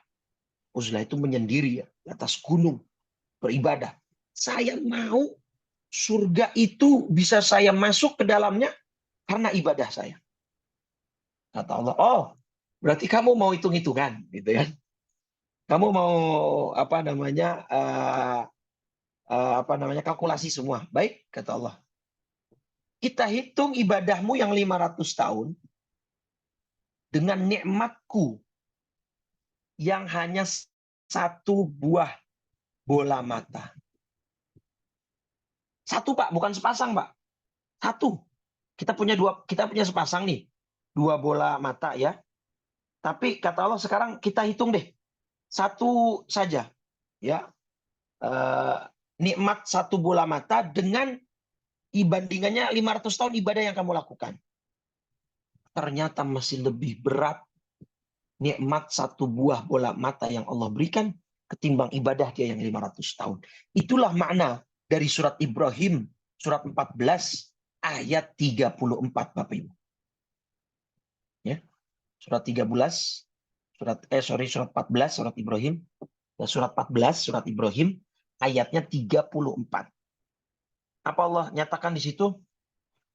Uzlah itu menyendiri ya, di atas gunung. Beribadah. Saya mau surga itu bisa saya masuk ke dalamnya karena ibadah saya. Kata Allah, oh berarti kamu mau hitung-hitungan. Gitu ya. Kamu mau apa namanya kalkulasi semua. Baik, kata Allah. Kita hitung ibadahmu yang 500 tahun dengan nikmatku yang hanya satu buah bola mata. Satu, Pak, bukan sepasang, Pak. Satu. Kita punya sepasang nih. Dua bola mata ya. Tapi kata Allah sekarang kita hitung deh. Satu saja. Ya. Nikmat satu bola mata dengan ibandingannya 500 tahun ibadah yang kamu lakukan. Ternyata masih lebih berat nikmat satu buah bola mata yang Allah berikan ketimbang ibadah dia yang 500 tahun. Itulah makna dari surat Ibrahim, surat 14, ayat 34, Bapak Ibu. Ya. Surat 13, surat 14, surat Ibrahim, surat 14, surat Ibrahim, ayatnya 34. Apa Allah nyatakan di situ?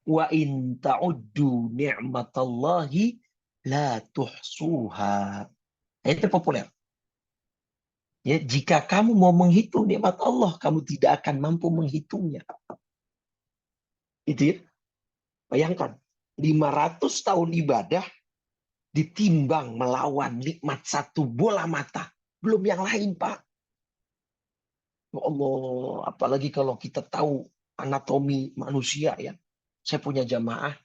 Wa in ta'uddu ni'matallahi la tuhsuha. Itu populer. Ya, jika kamu mau menghitung nikmat Allah, kamu tidak akan mampu menghitungnya. Itu ya. Bayangkan, 500 tahun ibadah ditimbang melawan nikmat satu bola mata. Belum yang lain, Pak. Ya Allah, apalagi kalau kita tahu anatomi manusia ya. Saya punya jamaah,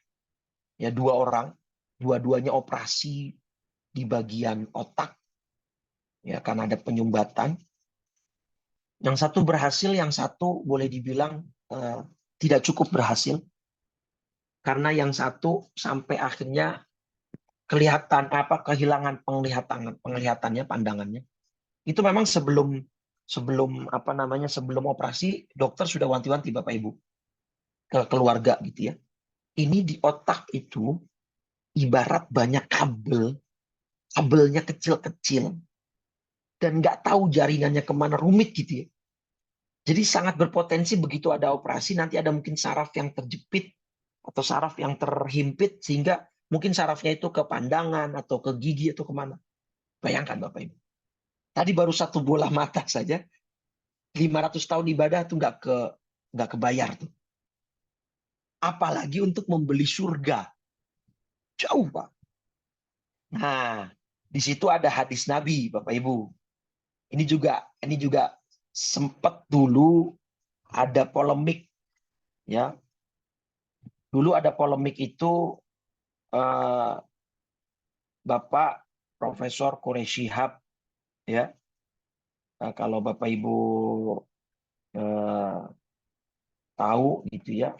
ya 2 orang, dua-duanya operasi di bagian otak, ya karena ada penyumbatan. Yang satu berhasil, yang satu boleh dibilang tidak cukup berhasil. Karena yang satu sampai akhirnya kehilangan penglihatannya, pandangannya. Itu memang sebelum operasi dokter sudah wanti-wanti Bapak Ibu ke keluarga gitu ya. Ini di otak itu ibarat banyak kabelnya kecil-kecil dan nggak tahu jaringannya kemana, rumit gitu ya. Jadi sangat berpotensi begitu ada operasi nanti ada mungkin saraf yang terjepit atau saraf yang terhimpit sehingga mungkin sarafnya itu ke pandangan atau ke gigi atau kemana. Bayangkan Bapak Ibu. Tadi baru satu bola mata saja, 500 tahun ibadah itu nggak kebayar tuh. Apalagi untuk membeli surga. Jauh, Pak. Nah, Di situ ada hadis Nabi, Bapak Ibu. Ini juga sempat dulu ada polemik, ya. Dulu ada polemik itu, eh, Bapak Profesor Quraish Shihab, ya. Kalau Bapak Ibu eh, tahu gitu ya.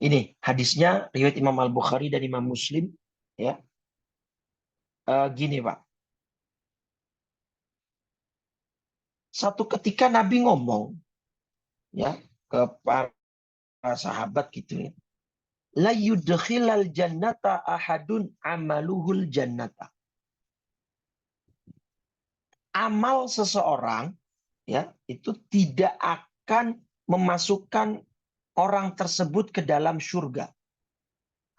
Ini hadisnya riwayat Imam Al-Bukhari dan Imam Muslim, ya. Gini, Pak. Satu ketika Nabi ngomong, ya, ke para sahabat gitu ya. La yudkhilal jannata ahadun amaluhul jannata. Amal seseorang, ya, itu tidak akan memasukkan orang tersebut ke dalam surga.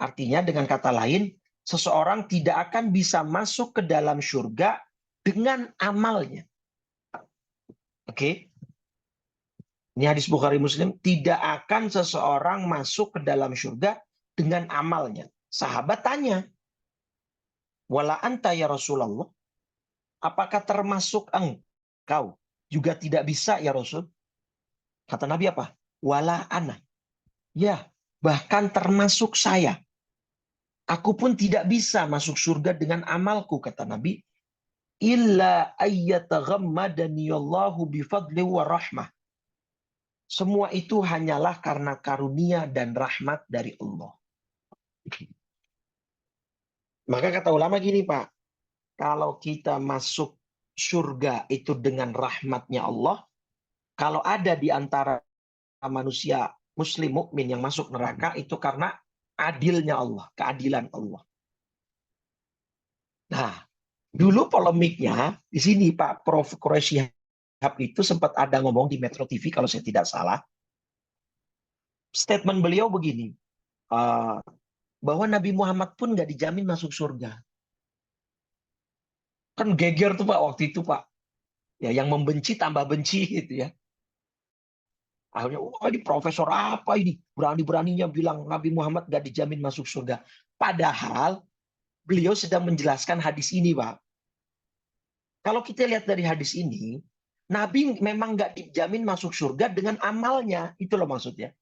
Artinya dengan kata lain, seseorang tidak akan bisa masuk ke dalam surga dengan amalnya. Oke. Ini hadis Bukhari Muslim, tidak akan seseorang masuk ke dalam surga dengan amalnya. Sahabat tanya, wala anta ya Rasulullah, apakah termasuk engkau juga tidak bisa ya Rasul? Kata Nabi apa? Wala ana. Ya, bahkan termasuk saya. Aku pun tidak bisa masuk surga dengan amalku, kata Nabi. Illa ayyataghammadaniyallahu bifadli wa rahmah. Semua itu hanyalah karena karunia dan rahmat dari Allah. Maka kata ulama gini, Pak. Kalau kita masuk surga itu dengan rahmatnya Allah, kalau ada di antara manusia muslim mukmin yang masuk neraka itu karena adilnya Allah, keadilan Allah. Nah, dulu polemiknya di sini Pak Prof. Quraish Shihab itu sempat ada ngomong di Metro TV kalau saya tidak salah. Statement beliau begini, bahwa Nabi Muhammad pun nggak dijamin masuk surga. Kan geger tuh Pak waktu itu Pak. Ya, yang membenci tambah benci gitu ya. Akhirnya, ini profesor apa ini? Berani-beraninya bilang Nabi Muhammad nggak dijamin masuk surga. Padahal beliau sedang menjelaskan hadis ini, Pak. Kalau kita lihat dari hadis ini, Nabi memang nggak dijamin masuk surga dengan amalnya. Itu loh maksudnya.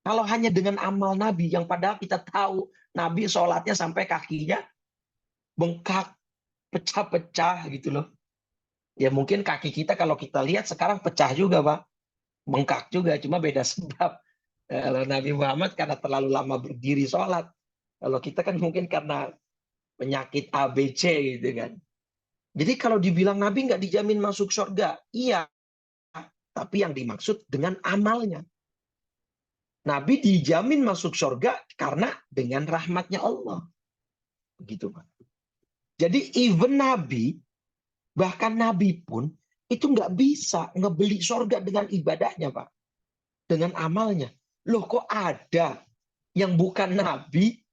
Kalau hanya dengan amal Nabi, yang padahal kita tahu Nabi sholatnya sampai kakinya bengkak, pecah-pecah gitu loh. Ya mungkin kaki kita kalau kita lihat sekarang pecah juga, Pak. Bengkak juga, cuma beda sebab. Kalau Nabi Muhammad karena terlalu lama berdiri sholat. Kalau kita kan mungkin karena penyakit ABC gitu kan. Jadi kalau dibilang Nabi nggak dijamin masuk surga, iya. Tapi yang dimaksud dengan amalnya. Nabi dijamin masuk surga karena dengan rahmatnya Allah. Begitu, Pak. Jadi even Nabi, bahkan Nabi pun, itu nggak bisa ngebeli surga dengan ibadahnya, Pak. Dengan amalnya. Loh kok ada yang bukan Nabi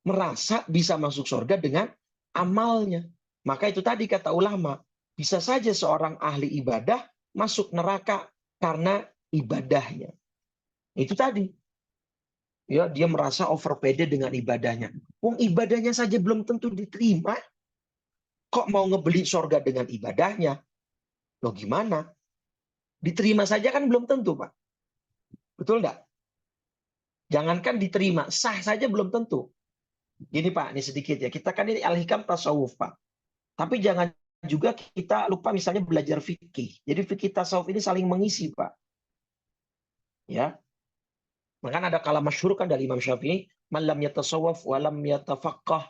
merasa bisa masuk surga dengan amalnya. Maka itu tadi kata ulama, bisa saja seorang ahli ibadah masuk neraka karena ibadahnya. Itu tadi. Ya, dia merasa overpede dengan ibadahnya. Wong ibadahnya saja belum tentu diterima. Kok mau ngebeli surga dengan ibadahnya? Loh gimana? Diterima saja kan belum tentu, Pak. Betul enggak? Jangankan diterima, sah saja belum tentu. Gini Pak, ini sedikit ya. Kita kan ini al-hikam tasawuf, Pak. Tapi jangan juga kita lupa misalnya belajar fikih. Jadi fikih tasawuf ini saling mengisi, Pak. Ya. Maka ada kalam masyhur kan dari Imam Syafi'i, man lam yatasawwaf wa lam yatafaqqah,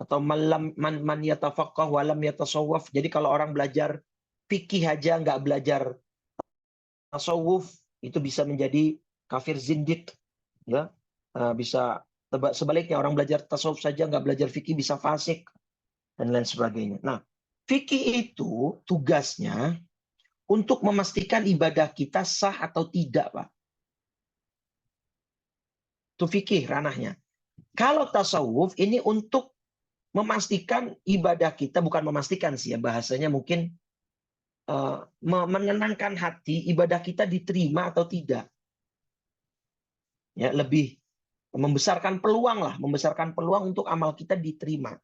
atau man yatafaqqah wa lam yatasawwaf. Jadi kalau orang belajar fikih aja nggak belajar tasawuf, itu bisa menjadi kafir zindik, ya. Bisa sebaliknya, orang belajar tasawuf saja nggak belajar fikih bisa fasik dan lain sebagainya. Nah, fikih itu tugasnya untuk memastikan ibadah kita sah atau tidak, Pak. Itu fikih ranahnya. Kalau tasawuf ini untuk memastikan ibadah kita, bukan memastikan sih ya, bahasanya mungkin menenangkan hati, ibadah kita diterima atau tidak. Ya, lebih membesarkan peluang lah, membesarkan peluang untuk amal kita diterima.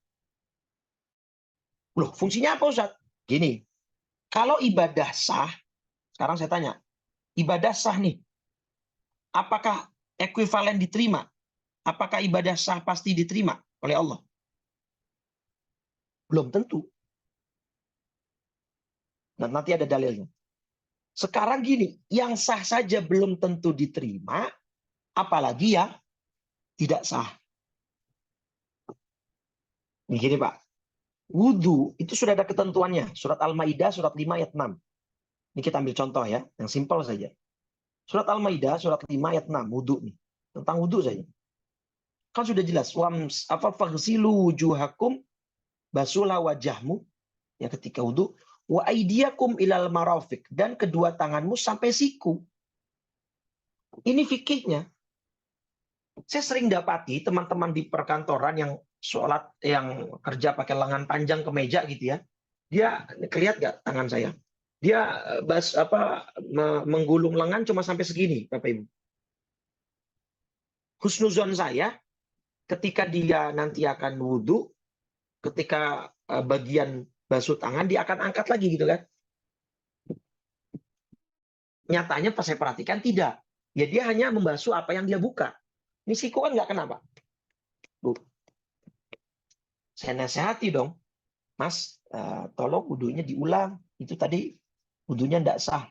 Loh, fungsinya apa Ustaz? Gini, kalau ibadah sah, sekarang saya tanya, ibadah sah nih, apakah ekuivalen diterima? Apakah ibadah sah pasti diterima oleh Allah? Belum tentu. Nah, nanti ada dalilnya. Sekarang gini, yang sah saja belum tentu diterima, apalagi yang tidak sah. Begini Pak, wudhu itu sudah ada ketentuannya. Surat Al-Maidah, surat 5 ayat 6. Ini kita ambil contoh ya, yang simpel saja. Surat Al-Maidah, surat 5 ayat 6, wudhu nih. Tentang wudhu saja. Kan sudah jelas, faghsilu wujuhakum, basuhlah wajahmu, ya ketika wudhu, wa aidiakum ilal marafiq, dan kedua tanganmu sampai siku. Ini fikihnya. Saya sering dapati teman-teman di perkantoran yang sholat, yang kerja pakai lengan panjang ke meja gitu ya. Dia kelihatan nggak tangan saya? Dia menggulung lengan cuma sampai segini, Bapak Ibu. Husnuzon saya, ketika dia nanti akan wudhu, ketika bagian basuh tangan, dia akan angkat lagi gitu kan. Nyatanya pas saya perhatikan tidak. Ya dia hanya membasuh apa yang dia buka. Ini siku kan nggak kenapa. Saya nasihati dong, Mas, tolong wudhunya diulang. Itu tadi wudhunya tidak sah.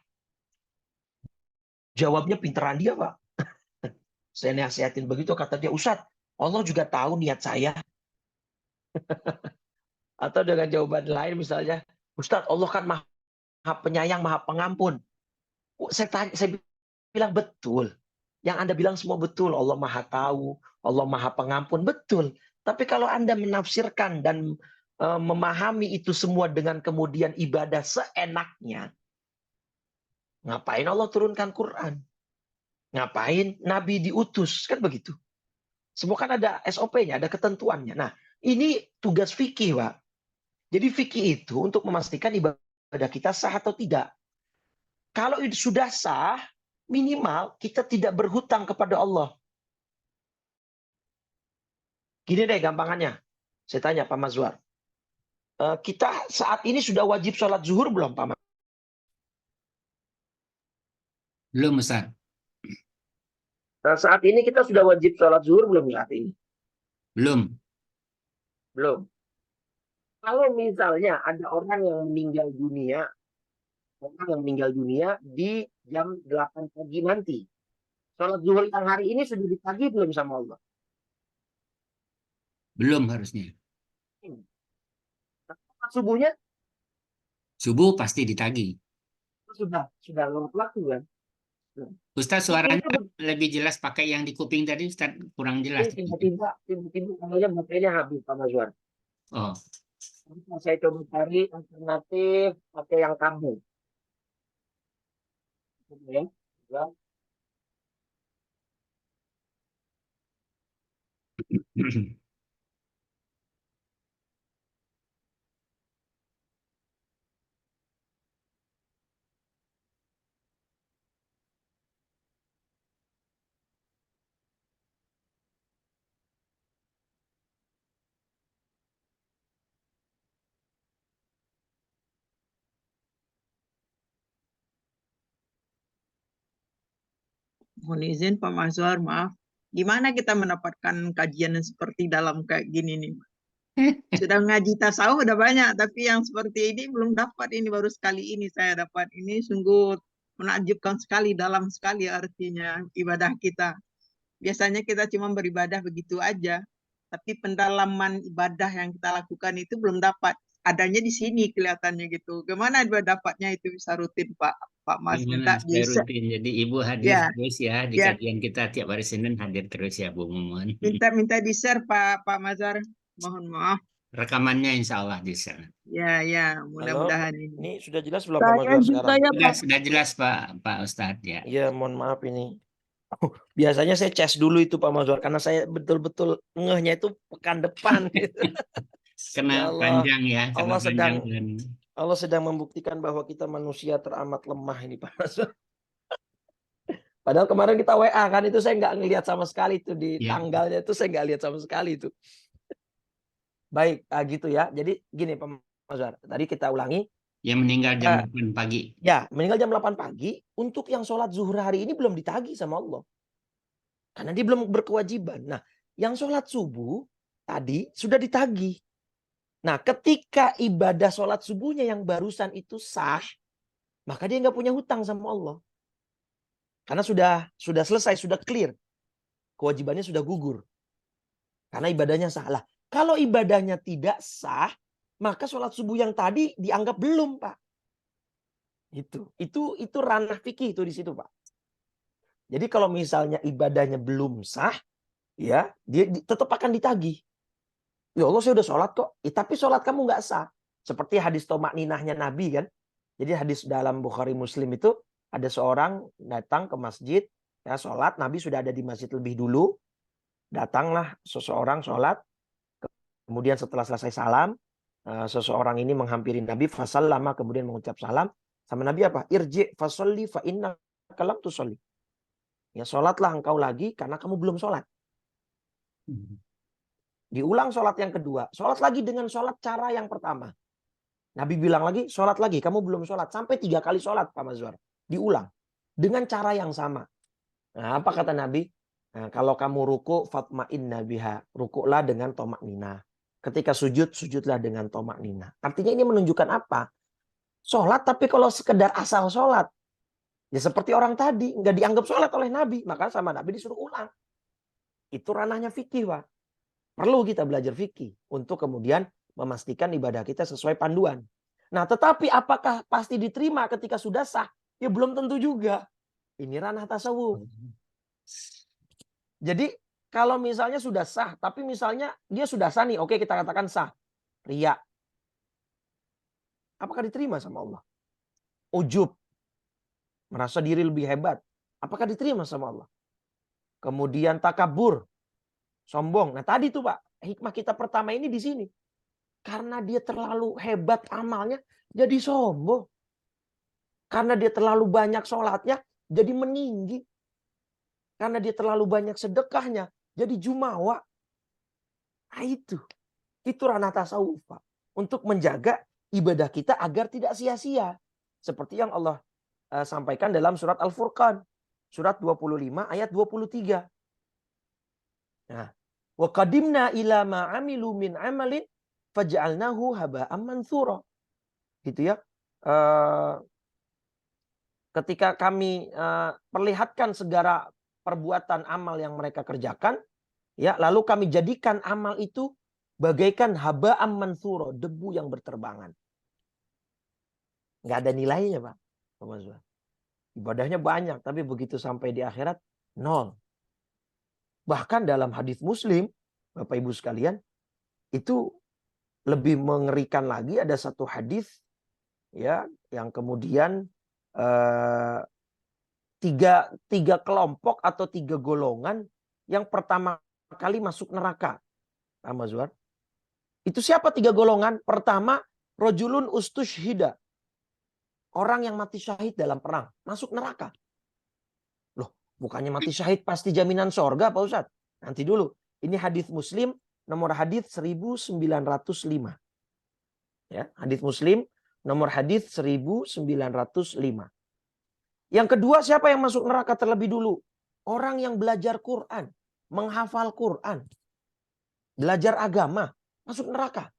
Jawabnya pinteran dia, Pak. Saya nasihatin begitu, kata dia, Ustadz, Allah juga tahu niat saya. Atau dengan jawaban lain misalnya, Ustadz, Allah kan maha penyayang, maha pengampun. Saya bilang betul. Yang Anda bilang semua betul. Allah maha tahu, Allah maha pengampun, betul. Tapi kalau Anda menafsirkan dan memahami itu semua dengan kemudian ibadah seenaknya, ngapain Allah turunkan Quran? Ngapain Nabi diutus? Kan begitu. Semua kan ada SOP-nya, ada ketentuannya. Nah, ini tugas fikih, Pak. Jadi fikih itu untuk memastikan ibadah kita sah atau tidak. Kalau itu sudah sah, minimal kita tidak berhutang kepada Allah. Gini deh gampangannya. Saya tanya Pak Mazwar. Kita saat ini sudah wajib sholat zuhur belum Pak Mazwar? Belum, Ustaz. Saat ini kita sudah wajib sholat zuhur belum saat ini? Belum. Belum. Kalau misalnya ada orang yang meninggal dunia di jam 8 pagi nanti. Sholat zuhur yang hari ini sudah ditagih belum sama Allah? Belum harusnya. Subuhnya Subuh pasti ditagih. sudah lewat waktu kan? Ustaz, suaranya lebih jelas pakai yang di kuping tadi, Ustaz, kurang jelas. Tiba-tiba kayaknya baterainya habis Pak Mazwar. Oh. Saya coba cari alternatif pakai yang kabel. Ya. Mohon izin Pak Mazhar, maaf. Gimana kita mendapatkan kajian yang seperti dalam kayak gini nih? Sudah ngaji tasawuf udah banyak, tapi yang seperti ini belum dapat. Ini baru sekali ini saya dapat. Ini sungguh menakjubkan sekali, dalam sekali artinya ibadah kita. Biasanya kita cuma beribadah begitu aja, tapi pendalaman ibadah yang kita lakukan itu belum dapat. Adanya di sini kelihatannya gitu. Gimana dapatnya itu bisa rutin Pak Mas? Minta Supaya rutin. Jadi Ibu hadir ya, terus ya di ya. kajian kita tiap hari Senin, hadir terus ya Bu Mumun. Minta di-share Pak Mazhar. Mohon maaf. Rekamannya insya Allah di-share. Ya, mudah-mudahan ini. Ini sudah jelas belum Pak Mazhar sekarang? Sudah jelas Pak Ustadz ya. Iya, mohon maaf ini. Biasanya saya cas dulu itu Pak Mazhar karena saya betul-betul ngehnya itu pekan depan. Kena Ya Allah, panjang ya. Allah sedang membuktikan bahwa kita manusia teramat lemah ini Pak Mazhar. Padahal kemarin kita WA kan, itu saya nggak ngelihat sama sekali itu di tanggalnya itu, saya nggak lihat sama sekali itu. Baik, gitu ya. Jadi gini Pak Azhar. Tadi kita ulangi. Yang meninggal jam 8 pagi. Ya, meninggal jam 8 pagi. Untuk yang sholat zuhur hari ini belum ditagih sama Allah. Karena dia belum berkewajiban. Nah, yang sholat subuh tadi sudah ditagih. Nah, ketika ibadah sholat subuhnya yang barusan itu sah, maka dia nggak punya hutang sama Allah. Karena sudah selesai, sudah clear. Kewajibannya sudah gugur. Karena ibadahnya salah. Kalau ibadahnya tidak sah, maka sholat subuh yang tadi dianggap belum, Pak. Itu ranah fikih itu di situ, Pak. Jadi kalau misalnya ibadahnya belum sah, ya dia tetap akan ditagih. Ya Allah, saya udah sholat kok. Tapi sholat kamu nggak sah. Seperti hadis tomak ninahnya Nabi kan. Jadi hadis dalam Bukhari Muslim itu ada seorang datang ke masjid, ya sholat. Nabi sudah ada di masjid lebih dulu. Datanglah seseorang sholat. Kemudian setelah selesai salam, seseorang ini menghampiri Nabi, fasallama, kemudian mengucap salam. Sama Nabi apa? Irji fasolli fa inna kalam tusolli. Ya sholatlah engkau lagi karena kamu belum sholat. Diulang sholat yang kedua. Sholat lagi dengan sholat cara yang pertama. Nabi bilang lagi, sholat lagi. Kamu belum sholat. Sampai 3 kali sholat, Pak Mazwar. Diulang. Dengan cara yang sama. Nah, apa kata Nabi? Nah, kalau kamu ruku, fatma'inna biha. Rukuklah dengan tomak nina. Ketika sujud, sujudlah dengan tomak nina. Artinya ini menunjukkan apa? Sholat, tapi kalau sekedar asal sholat. Ya seperti orang tadi. Nggak dianggap sholat oleh Nabi. Maka sama Nabi disuruh ulang. Itu ranahnya fikih, Pak. Perlu kita belajar fikih untuk kemudian memastikan ibadah kita sesuai panduan. Nah, tetapi apakah pasti diterima ketika sudah sah? Ya belum tentu juga. Ini ranah tasawuf. Jadi kalau misalnya sudah sah, tapi misalnya dia sudah sah nih, oke kita katakan sah. Riya. Apakah diterima sama Allah? Ujub. Merasa diri lebih hebat. Apakah diterima sama Allah? Kemudian takabur. Sombong. Nah tadi tuh Pak, hikmah kita pertama ini di sini. Karena dia terlalu hebat amalnya, jadi sombong. Karena dia terlalu banyak sholatnya, jadi meninggi. Karena dia terlalu banyak sedekahnya, jadi jumawa. Nah itu ranah tasawuf, Pak. Untuk menjaga ibadah kita agar tidak sia-sia. Seperti yang Allah sampaikan dalam surat Al-Furqan. Surat 25 ayat 23. Nah, wa qadimna ila ma amilu min amalin faj'alnahu haba'an mantsura. Gitu ya. Ketika kami perlihatkan segala perbuatan amal yang mereka kerjakan, ya, lalu kami jadikan amal itu bagaikan haba'an mantsura, debu yang berterbangan. Nggak ada nilainya, Pak. Ibadahnya banyak, tapi begitu sampai di akhirat, nol. Bahkan dalam hadis Muslim, Bapak Ibu sekalian, itu lebih mengerikan lagi. Ada satu hadis ya yang kemudian tiga kelompok atau 3 golongan yang pertama kali masuk neraka. Amazwar. Itu siapa 3 golongan? Pertama, rojulun ustushhida. Orang yang mati syahid dalam perang. Masuk neraka. Loh, bukannya mati syahid pasti jaminan sorga Pak Ustadz? Nanti dulu. Ini hadis Muslim, nomor hadis 1905. Ya, hadis Muslim, nomor hadis 1905. Yang kedua, siapa yang masuk neraka terlebih dulu? Orang yang belajar Quran, menghafal Quran, belajar agama, masuk neraka.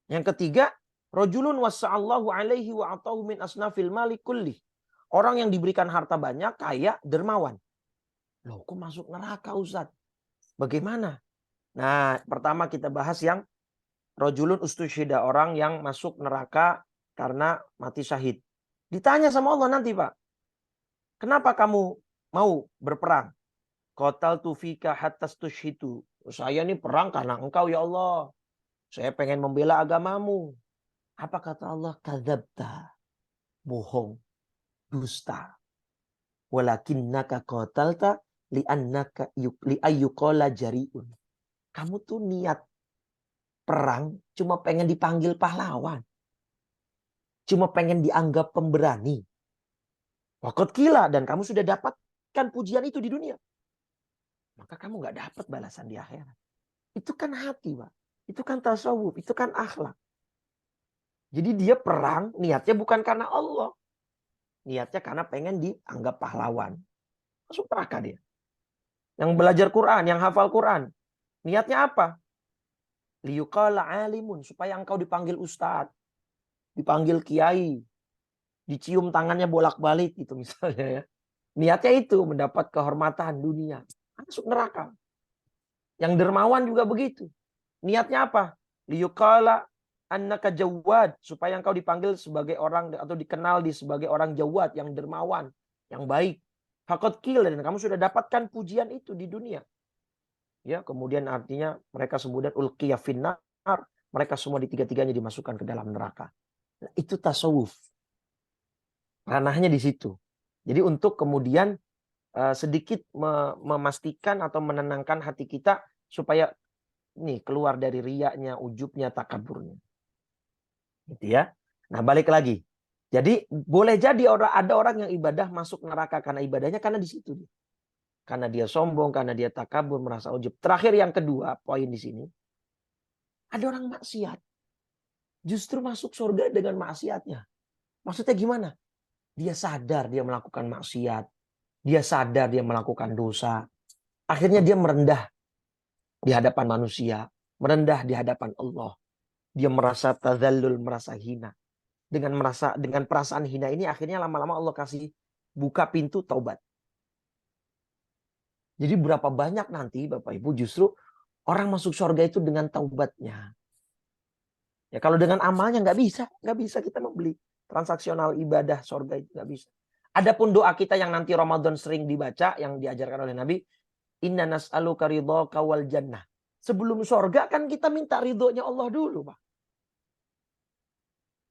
Yang ketiga, rajulun wasa'allahu alaihi wa atahu min asnafil mali kulli. Orang yang diberikan harta banyak, kaya, dermawan. Loh, kok masuk neraka Ustaz? Bagaimana? Nah, pertama kita bahas yang rajulun ustusyhida, orang yang masuk neraka karena mati syahid. Ditanya sama Allah nanti, Pak. Kenapa kamu mau berperang? Qataltu fika hatta stushhitu. Saya ini perang karena engkau ya Allah. Saya pengen membela agamamu. Apa kata Allah? Kadzabta. Bohong. Dusta. Walakinnaka qatalta li'annaka li'ayyuqala jari'un. Kamu tuh niat perang cuma pengen dipanggil pahlawan. Cuma pengen dianggap pemberani. Waqad qila, dan kamu sudah dapatkan pujian itu di dunia. Maka kamu nggak dapat balasan di akhirat. Itu kan hati, Pak. Itu kan tasawuf, itu kan akhlak. Jadi dia perang, niatnya bukan karena Allah. Niatnya karena pengen dianggap pahlawan. Masuk neraka dia. Yang belajar Quran, yang hafal Quran. Niatnya apa? Liyuqala alimun. Supaya engkau dipanggil ustadz. Dipanggil kiai. Dicium tangannya bolak-balik gitu misalnya ya. Niatnya itu mendapat kehormatan dunia. Masuk neraka. Yang dermawan juga begitu. Niatnya apa? Liyuqala annaka jawad. Supaya engkau dipanggil sebagai orang atau dikenal sebagai orang jawad. Yang dermawan. Yang baik. Faqad qila, dan kamu sudah dapatkan pujian itu di dunia. Ya, kemudian artinya mereka kemudian ulqiya finnar. Mereka semua di tiga-tiganya dimasukkan ke dalam neraka. Nah, itu tasawuf. Ranahnya di situ. Jadi untuk kemudian sedikit memastikan atau menenangkan hati kita supaya nih keluar dari riyanya, ujubnya, takaburnya. Gitu ya. Nah, balik lagi. Jadi boleh jadi ada orang yang ibadah masuk neraka karena ibadahnya karena di situ. Karena dia sombong, karena dia takabur, merasa ujub. Terakhir yang kedua, poin di sini. Ada orang maksiat. Justru masuk surga dengan maksiatnya. Maksudnya gimana? Dia sadar dia melakukan maksiat. Dia sadar dia melakukan dosa. Akhirnya dia merendah di hadapan manusia. Merendah di hadapan Allah. Dia merasa tadzallul, merasa hina. Dengan perasaan hina ini akhirnya lama-lama Allah kasih buka pintu taubat. Jadi berapa banyak nanti Bapak Ibu justru orang masuk surga itu dengan taubatnya. Ya kalau dengan amalnya nggak bisa kita membeli transaksional ibadah surga itu nggak bisa. Adapun doa kita yang nanti Ramadan sering dibaca yang diajarkan oleh Nabi, inna nas'aluka ridhaka wal jannah. Sebelum surga kan kita minta ridhonya Allah dulu, Pak.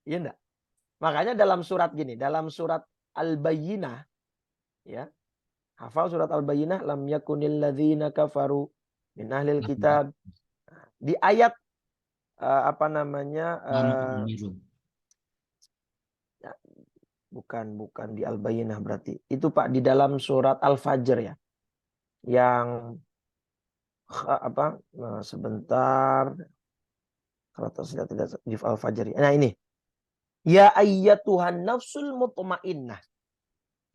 Iya enggak? Makanya dalam surat gini, dalam surat Al-Bayyinah ya. Hafal surat Al-Bayyinah, lam yakunil ladzina kafaru min ahlil kitab. Di ayat bukan di Al-Bayyinah berarti. Itu Pak di dalam surat Al-Fajr ya. Yang sebentar. Kalau tidak di Al-Fajr. Nah ini. Ya ayyatuhan nafsul mutmainnah.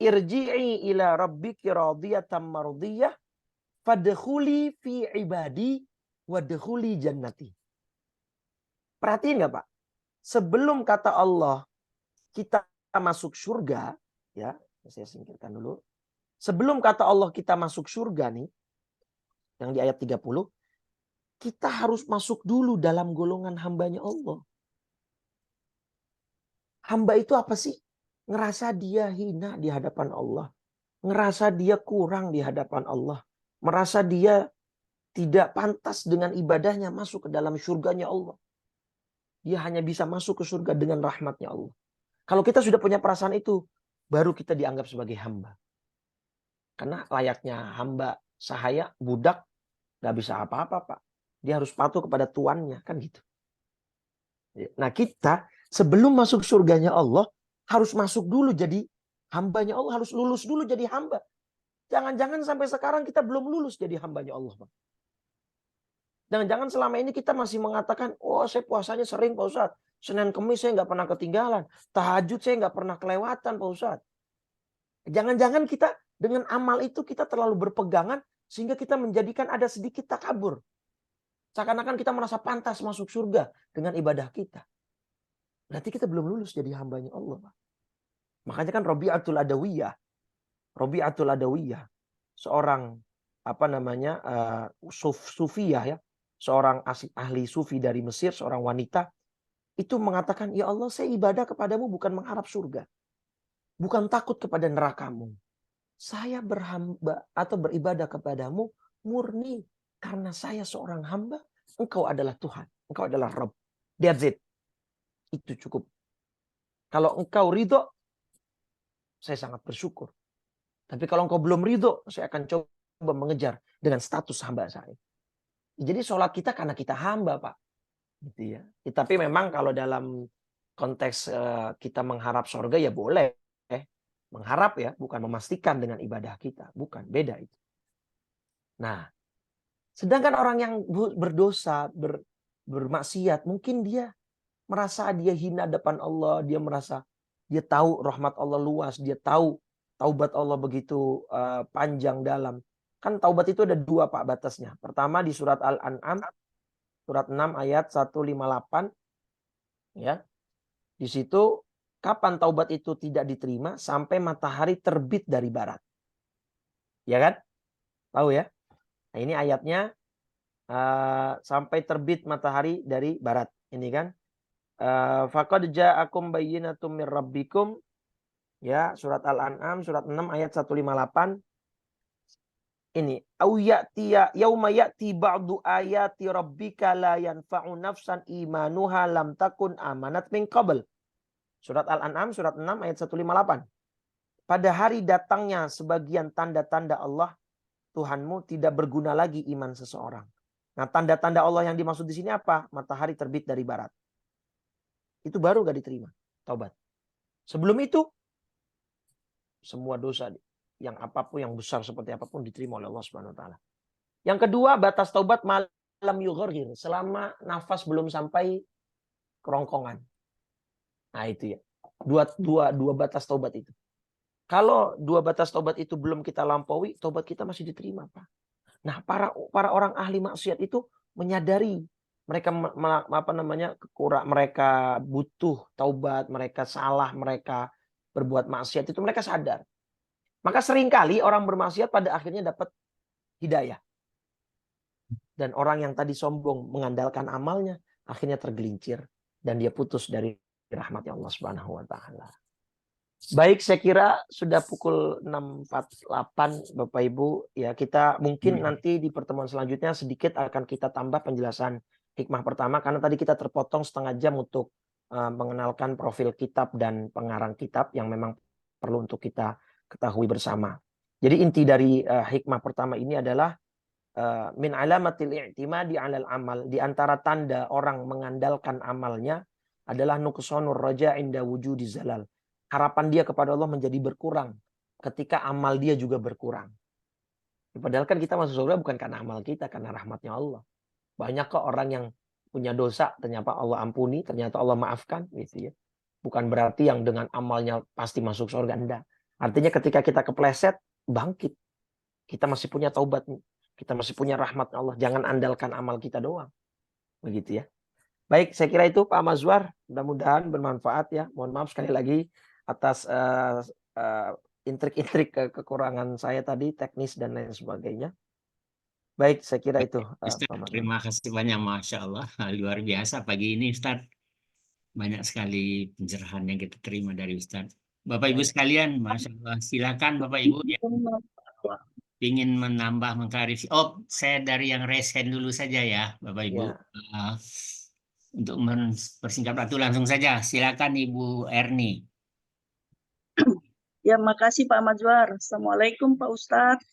Irji'i ila rabbiki radiyatan mardiyah. Fadkhuli fi ibadi wadkhuli jannati. Perhatiin nggak Pak? Sebelum kata Allah kita masuk surga, ya, saya singkirkan dulu. Sebelum kata Allah kita masuk surga nih, yang di ayat 30, kita harus masuk dulu dalam golongan hambanya Allah. Hamba itu apa sih? Ngerasa dia hina di hadapan Allah. Ngerasa dia kurang di hadapan Allah. Merasa dia tidak pantas dengan ibadahnya masuk ke dalam surganya Allah. Dia hanya bisa masuk ke surga dengan rahmatnya Allah. Kalau kita sudah punya perasaan itu, baru kita dianggap sebagai hamba. Karena layaknya hamba sahaya, budak, gak bisa apa-apa Pak. Dia harus patuh kepada tuannya, kan gitu. Nah kita sebelum masuk surganya Allah, harus masuk dulu jadi hambanya Allah. Harus lulus dulu jadi hamba. Jangan-jangan sampai sekarang kita belum lulus jadi hambanya Allah Pak. Jangan-jangan selama ini kita masih mengatakan, oh saya puasanya sering Pak Ustadz. Senin Kemis saya nggak pernah ketinggalan. Tahajud saya nggak pernah kelewatan Pak Ustadz. Jangan-jangan kita dengan amal itu kita terlalu berpegangan sehingga kita menjadikan ada sedikit takabur. Seakan-akan kita merasa pantas masuk surga dengan ibadah kita. Berarti kita belum lulus jadi hambanya Allah Pak. Makanya kan Rabi'atul Adawiyah. Seorang sufiyah ya. Seorang ahli sufi dari Mesir, seorang wanita. Itu mengatakan, ya Allah saya ibadah kepadamu bukan mengharap surga. Bukan takut kepada nerakamu. Saya berhamba atau beribadah kepadamu murni. Karena saya seorang hamba, engkau adalah Tuhan. Engkau adalah Rabb. That's it. Itu cukup. Kalau engkau ridho, saya sangat bersyukur. Tapi kalau engkau belum ridho, saya akan coba mengejar dengan status hamba saya. Jadi sholat kita karena kita hamba Pak. Gitu ya. Tapi memang kalau dalam konteks kita mengharap surga ya boleh. Mengharap ya, bukan memastikan dengan ibadah kita. Bukan, beda itu. Nah, sedangkan orang yang berdosa, bermaksiat, mungkin dia merasa dia hina depan Allah, dia merasa dia tahu rahmat Allah luas, dia tahu taubat Allah begitu panjang dalam. Kan taubat itu ada dua Pak batasnya. Pertama di surat Al-An'am, surat 6 ayat 158. Ya. Di situ kapan taubat itu tidak diterima? Sampai matahari terbit dari barat. Ya kan? Tahu ya? Nah ini ayatnya sampai terbit matahari dari barat. Ini kan? Faqad ja'akum bayyinatum mir rabbikum. Ya, surat Al-An'am surat 6 ayat 158. Ini, au ya'tiya yauma ya'ti ba'du ayati rabbika la yanfa'u nafsan imanuha lam takun amanat min qabl. Surat Al-An'am surat 6 ayat 158. Pada hari datangnya sebagian tanda-tanda Allah, Tuhanmu tidak berguna lagi iman seseorang. Nah, tanda-tanda Allah yang dimaksud di sini apa? Matahari terbit dari barat. Itu baru gak diterima taubat. Sebelum itu semua dosa yang apapun, yang besar seperti apapun diterima oleh Allah Subhanahu wa taala. Yang kedua, batas taubat malam yughir, selama nafas belum sampai kerongkongan. Nah, itu ya. Dua batas taubat itu. Kalau dua batas taubat itu belum kita lampaui, taubat kita masih diterima, Pak. Nah, para orang ahli maksiat itu menyadari mereka mereka butuh taubat, mereka salah, mereka berbuat maksiat, itu mereka sadar. Maka seringkali orang bermaksiat pada akhirnya dapat hidayah. Dan orang yang tadi sombong mengandalkan amalnya akhirnya tergelincir dan dia putus dari rahmat Allah Subhanahu wa taala. Baik, saya kira sudah pukul 6.48 Bapak Ibu. Ya, kita mungkin nanti di pertemuan selanjutnya sedikit akan kita tambah penjelasan hikmah pertama karena tadi kita terpotong setengah jam untuk mengenalkan profil kitab dan pengarang kitab yang memang perlu untuk kita ketahui bersama. Jadi inti dari hikmah pertama ini adalah min alamatil i'timadi 'alal amal, di antara tanda orang mengandalkan amalnya adalah nuqsanur raja' inda wujudi zalal. Harapan dia kepada Allah menjadi berkurang ketika amal dia juga berkurang. Padahal kan kita masuk surga bukan karena amal kita, karena rahmatnya Allah. Banyak kok orang yang punya dosa, ternyata Allah ampuni, ternyata Allah maafkan, gitu ya. Bukan berarti yang dengan amalnya pasti masuk surga, enggak. Artinya ketika kita kepleset, bangkit. Kita masih punya taubat, kita masih punya rahmat Allah. Jangan andalkan amal kita doang. Begitu ya. Baik, saya kira itu Pak Mazwar. Mudah-mudahan bermanfaat ya. Mohon maaf sekali lagi atas intrik-intrik kekurangan saya tadi, teknis dan lain sebagainya. Baik, saya kira itu. Ustaz, terima kasih banyak, Masya Allah. Luar biasa pagi ini, Ustaz. Banyak sekali pencerahan yang kita terima dari Ustaz. Bapak Ibu sekalian, Masya Allah. Silakan Bapak Ibu yang ingin menambah, mengklarifikasi. Oh, saya dari yang raise hand dulu saja ya, Bapak Ibu. Ya. Untuk mempersingkat waktu langsung saja. Silakan Ibu Erni. Ya, makasih Pak Mazwar. Assalamualaikum Pak Ustadz.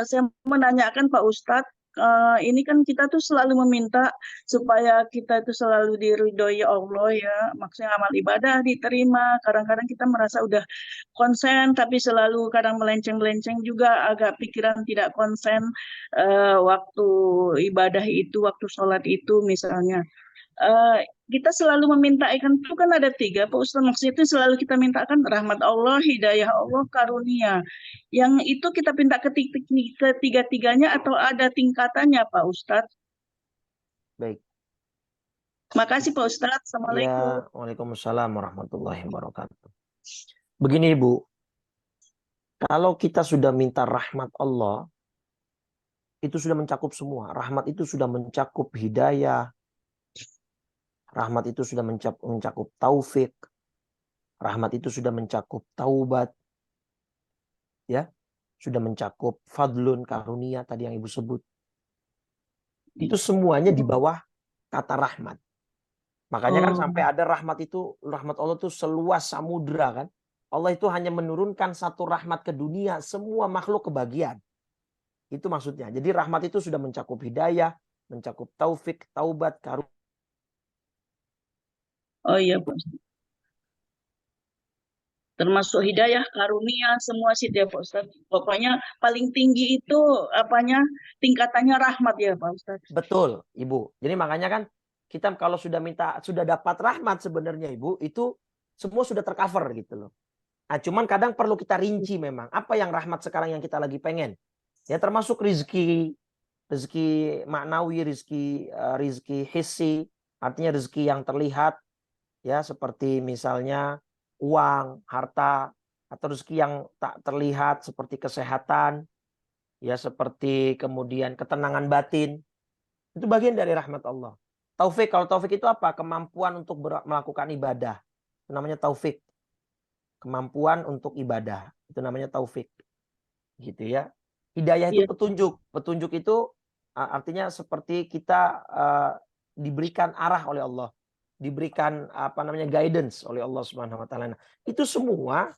Saya menanyakan Pak Ustadz, ini kan kita tuh selalu meminta supaya kita itu selalu diridhoi Allah ya, maksudnya amal ibadah diterima. Kadang-kadang kita merasa udah konsen, tapi selalu kadang melenceng-melenceng juga, agak pikiran tidak konsen waktu ibadah itu, waktu sholat itu misalnya. Kita selalu meminta itu kan ada 3 Pak Ustaz, maksudnya itu selalu kita mintakan rahmat Allah, hidayah Allah, karunia. Yang itu kita minta ketiga-tiganya atau ada tingkatannya Pak Ustaz? Baik. Makasih Pak Ustaz. Assalamualaikum. Ya, waalaikumsalam warahmatullahi wabarakatuh. Begini Ibu, kalau kita sudah minta rahmat Allah, itu sudah mencakup semua. Rahmat itu sudah mencakup hidayah, rahmat itu sudah mencakup taufik. Rahmat itu sudah mencakup taubat. Ya, sudah mencakup fadlun, karunia tadi yang Ibu sebut. Itu semuanya di bawah kata rahmat. Makanya kan sampai ada rahmat Allah itu seluas samudra kan. Allah itu hanya menurunkan satu rahmat ke dunia, semua makhluk kebagian. Itu maksudnya. Jadi rahmat itu sudah mencakup hidayah, mencakup taufik, taubat, karunia. Oh iya Pak. Termasuk hidayah, karunia, semua sih ya Pak Ustaz. Pokoknya paling tinggi itu tingkatannya rahmat ya Pak Ustaz. Betul Ibu. Jadi makanya kan kita kalau sudah dapat rahmat sebenarnya Ibu, itu semua sudah tercover gitu loh. Nah, cuman kadang perlu kita rinci memang apa yang rahmat sekarang yang kita lagi pengen. Ya termasuk rezeki maknawi, rezeki hissi, artinya rezeki yang terlihat, ya seperti misalnya uang, harta, atau rezeki yang tak terlihat seperti kesehatan, ya seperti kemudian ketenangan batin. Itu bagian dari rahmat Allah. Taufik, kalau taufik itu apa? Kemampuan untuk melakukan ibadah. Itu namanya taufik. Kemampuan untuk ibadah. Itu namanya taufik. Gitu ya. Hidayah itu petunjuk. Petunjuk itu artinya seperti kita diberikan arah oleh Allah. Diberikan guidance oleh Allah Subhanahu wa taala. Itu semua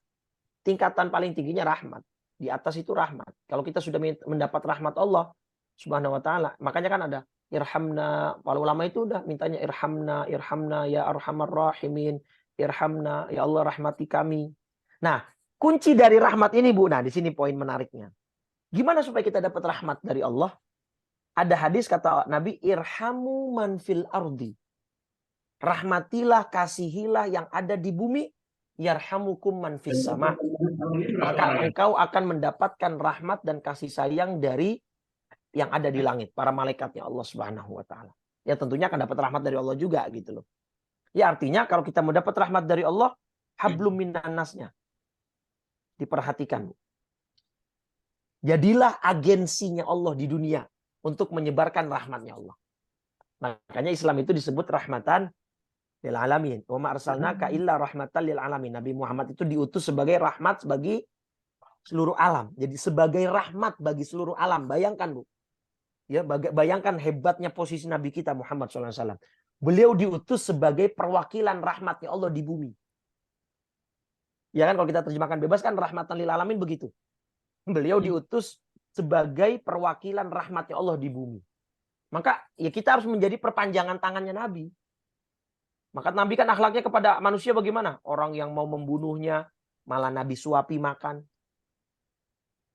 tingkatan paling tingginya rahmat. Di atas itu rahmat. Kalau kita sudah mendapat rahmat Allah Subhanahu wa taala, makanya kan ada irhamna. Para ulama itu udah mintanya irhamna ya arhamar rahimin, irhamna ya Allah rahmati kami. Nah, kunci dari rahmat ini Bu, nah di sini poin menariknya. Gimana supaya kita dapat rahmat dari Allah? Ada hadis kata Nabi, irhamu man fil ardi. Rahmatilah, kasihilah yang ada di bumi, yarhamukum man fis sama. Maka engkau akan mendapatkan rahmat dan kasih sayang dari yang ada di langit, para malaikatnya Allah Subhanahu wa taala. Ya tentunya akan dapat rahmat dari Allah juga gitu loh. Ya artinya kalau kita mau dapat rahmat dari Allah, hablum minan nasnya. Diperhatikan. Jadilah agensinya Allah di dunia untuk menyebarkan rahmatnya Allah. Makanya Islam itu disebut rahmatan lil alamin. Wa ma arsalnaka illa rahmatan lil alamin. Nabi Muhammad itu diutus sebagai rahmat bagi seluruh alam. Jadi sebagai rahmat bagi seluruh alam. Bayangkan Bu. Ya, bayangkan hebatnya posisi Nabi kita Muhammad SAW. Beliau diutus sebagai perwakilan rahmatnya Allah di bumi. Ya kan kalau kita terjemahkan bebas kan rahmatan lil alamin begitu. Beliau diutus sebagai perwakilan rahmatnya Allah di bumi. Maka ya kita harus menjadi perpanjangan tangannya Nabi. Maka Nabi kan akhlaknya kepada manusia bagaimana? Orang yang mau membunuhnya malah Nabi suapi makan.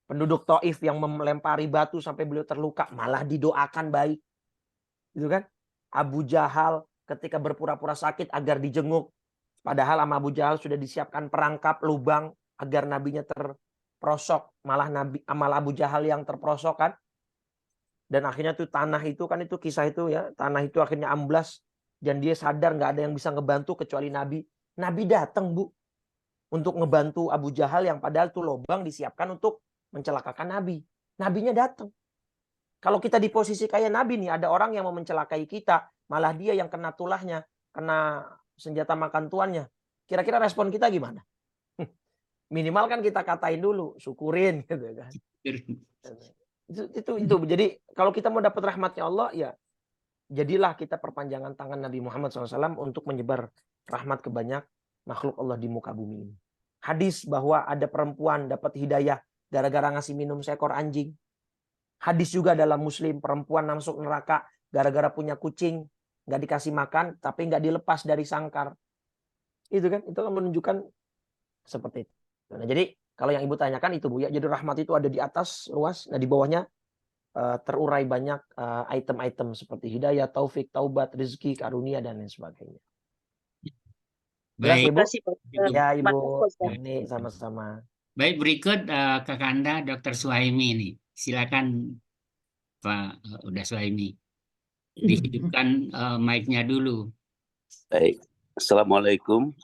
Penduduk Taif yang melempari batu sampai beliau terluka malah didoakan baik. Gitu kan? Abu Jahal ketika berpura-pura sakit agar dijenguk. Padahal sama Abu Jahal sudah disiapkan perangkap lubang agar nabinya terprosok. Malah Abu Jahal yang terprosok kan. Dan akhirnya tuh tanah itu kan itu kisah itu ya. Tanah itu akhirnya amblas. Dan dia sadar nggak ada yang bisa ngebantu kecuali Nabi. Nabi datang Bu. Untuk ngebantu Abu Jahal yang padahal tuh lubang disiapkan untuk mencelakakan Nabi. Nabinya datang. Kalau kita di posisi kayak Nabi nih, ada orang yang mau mencelakai kita, malah dia yang kena tulahnya, kena senjata makan tuannya. Kira-kira respon kita gimana? Minimal kan kita katain dulu, syukurin gitu kan. Itu. Jadi kalau kita mau dapat rahmatnya Allah, ya jadilah kita perpanjangan tangan Nabi Muhammad SAW untuk menyebar rahmat ke banyak makhluk Allah di muka bumi ini. Hadis bahwa ada perempuan dapat hidayah gara-gara ngasih minum seekor anjing. Hadis juga dalam Muslim, perempuan masuk neraka gara-gara punya kucing, nggak dikasih makan, tapi nggak dilepas dari sangkar. Itu kan menunjukkan seperti itu. Nah, jadi kalau yang Ibu tanyakan itu Bu ya, jadi rahmat itu ada di atas luas, nah di bawahnya terurai banyak item-item seperti hidayah, taufik, taubat, rezeki, karunia dan lain sebagainya. Jelas Baik. Ibu? Ya Ibu, ini sama-sama. Baik, berikut Kakanda Dr. Suhaimi nih. Silakan Pak udah Suhaimi. Dihidupkan mic-nya dulu. Baik. Assalamualaikum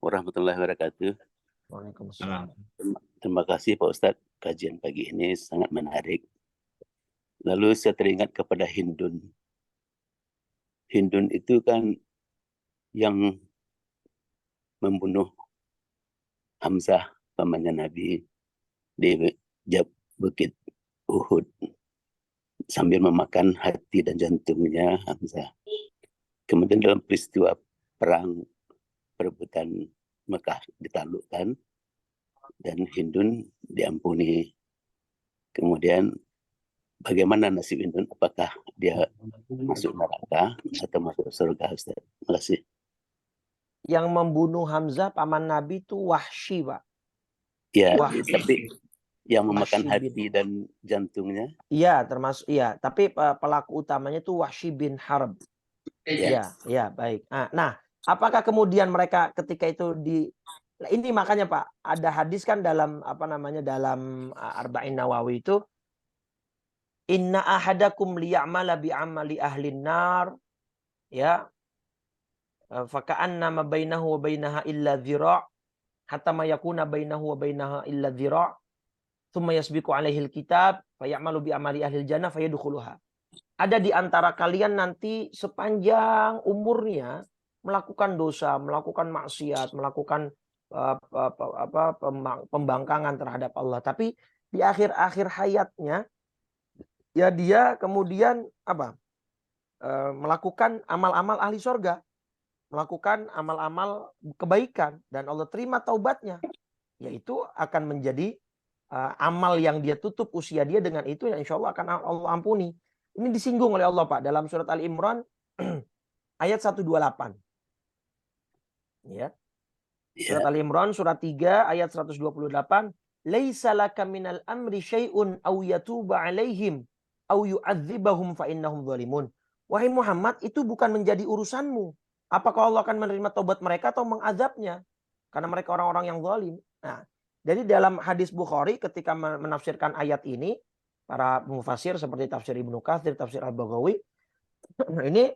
warahmatullahi wabarakatuh. Waalaikumsalam. Terima kasih Pak Ustadz. Kajian pagi ini sangat menarik. Lalu saya teringat kepada Hindun. Hindun itu kan yang membunuh Hamzah, pamannya Nabi, di Bukit Uhud sambil memakan hati dan jantungnya Hamzah. Kemudian dalam peristiwa perang perebutan Mekah ditaklukkan dan Hindun diampuni. Kemudian bagaimana nasib Hindun? Apakah dia masuk neraka atau masuk surga? Ustaz? Terima kasih. Yang membunuh Hamzah paman Nabi itu Wahsy, Pak. Ya, Wahsy. tapi yang memakan Wahsy hati dan jantungnya. Iya, termasuk iya. Tapi pelaku utamanya itu Wahsy bin Harb. Ya, baik. Nah, apakah kemudian mereka ketika itu ini makanya Pak, ada hadis kan dalam dalam Arba'in Nawawi itu, inna ahadakum liya'mala bi'amali ahlin nar, ya, faka'anna ma bainahu wa bainaha illa dhira' hatta ma yakuna bainahu wa bainaha illa dhira' thumma yasbiqu alaihi alkitab fayamalu bi'amali ahlil jannah fayadkhuluha. Ada di antara kalian nanti sepanjang umurnya melakukan dosa, melakukan maksiat, melakukan pembangkangan terhadap Allah, tapi di akhir-akhir hayatnya ya dia kemudian melakukan amal-amal ahli surga, melakukan amal-amal kebaikan dan Allah terima taubatnya, yaitu akan menjadi amal yang dia tutup usia dia dengan itu, yang insya Allah akan Allah ampuni. Ini disinggung oleh Allah Pak dalam surat Al-Imran ayat 128. Ya. Surat Al-Imran surat 3 ayat 128. Laisa laka minal amri syai'un aw yatuba alaihim aw yu'adzibahum fa innahum zalimun. Wahai Muhammad, itu bukan menjadi urusanmu. Apakah Allah akan menerima taubat mereka atau mengazabnya? Karena mereka orang-orang yang zalim. Nah, jadi dalam hadis Bukhari ketika menafsirkan ayat ini, para mufasir seperti tafsir Ibnu Katsir, tafsir Al-Baghawi, ini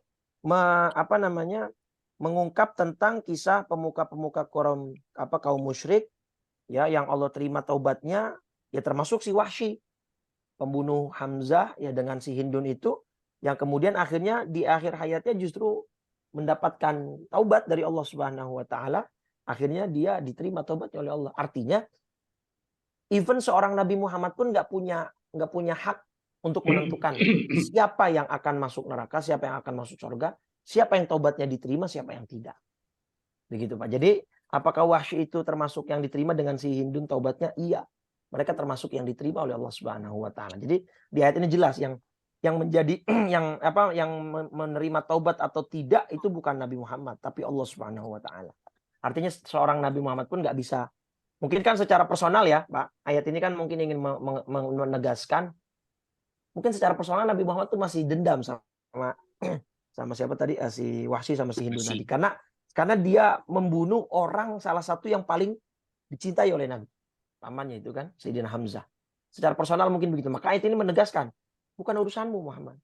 mengungkap tentang kisah pemuka-pemuka kaum musyrik ya, yang Allah terima taubatnya, ya termasuk si Wahsy, pembunuh Hamzah ya dengan si Hindun itu, yang kemudian akhirnya di akhir hayatnya justru mendapatkan taubat dari Allah Subhanahu wa taala, akhirnya dia diterima taubatnya oleh Allah. Artinya even seorang Nabi Muhammad pun nggak punya hak untuk menentukan siapa yang akan masuk neraka, siapa yang akan masuk surga, siapa yang taubatnya diterima, siapa yang tidak. Begitu Pak. Jadi apakah Wahsy itu termasuk yang diterima dengan si Hindun taubatnya? Iya. Mereka termasuk yang diterima oleh Allah Subhanahu wa taala. Jadi di ayat ini jelas yang menjadi yang menerima taubat atau tidak itu bukan Nabi Muhammad, tapi Allah Subhanahu wa taala. Artinya seorang Nabi Muhammad pun nggak bisa. Mungkin kan secara personal ya, Pak. Ayat ini kan mungkin ingin menegaskan, mungkin secara personal Nabi Muhammad tuh masih dendam sama siapa tadi, si Wahsy sama si Hindu tadi. Karena dia membunuh orang salah satu yang paling dicintai oleh Nabi. Pamannya itu kan, Sayyidina Hamzah. Secara personal mungkin begitu. Maka ayat ini menegaskan, bukan urusanmu Muhammad.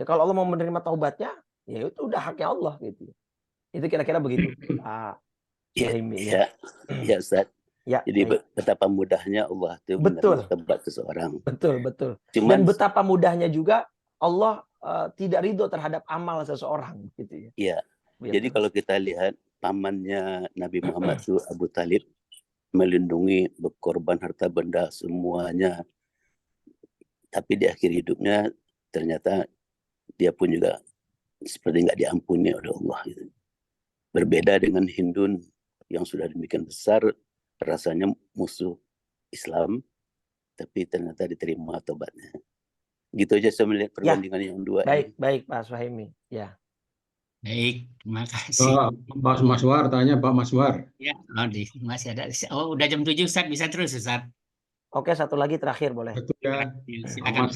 Ya kalau Allah mau menerima taubatnya, ya itu udah haknya Allah gitu. Itu kira-kira begitu. Ya Ustaz. Ya, jadi betapa mudahnya Allah itu menerima taubat seseorang. Betul. Dan betapa mudahnya juga Allah tidak ridho terhadap amal seseorang gitu ya. Iya. Jadi kalau kita lihat pamannya Nabi Muhammad itu Abu Talib melindungi, berkorban harta benda semuanya. Tapi di akhir hidupnya ternyata dia pun juga seperti nggak diampuni oleh Allah gitu. Berbeda dengan Hindun yang sudah demikian besar, rasanya musuh Islam, tapi ternyata diterima taubatnya. Gitu aja saya melihat perbandingan yang dua. Baik Pak Suhaimi. Ya. Baik, terima kasih. Pak Maswar, tanya Pak Maswar. Ya, masih ada. Oh, udah jam 7 Ustaz, bisa terus Ustaz. Oke, satu lagi terakhir boleh. Betul ya. Silakan.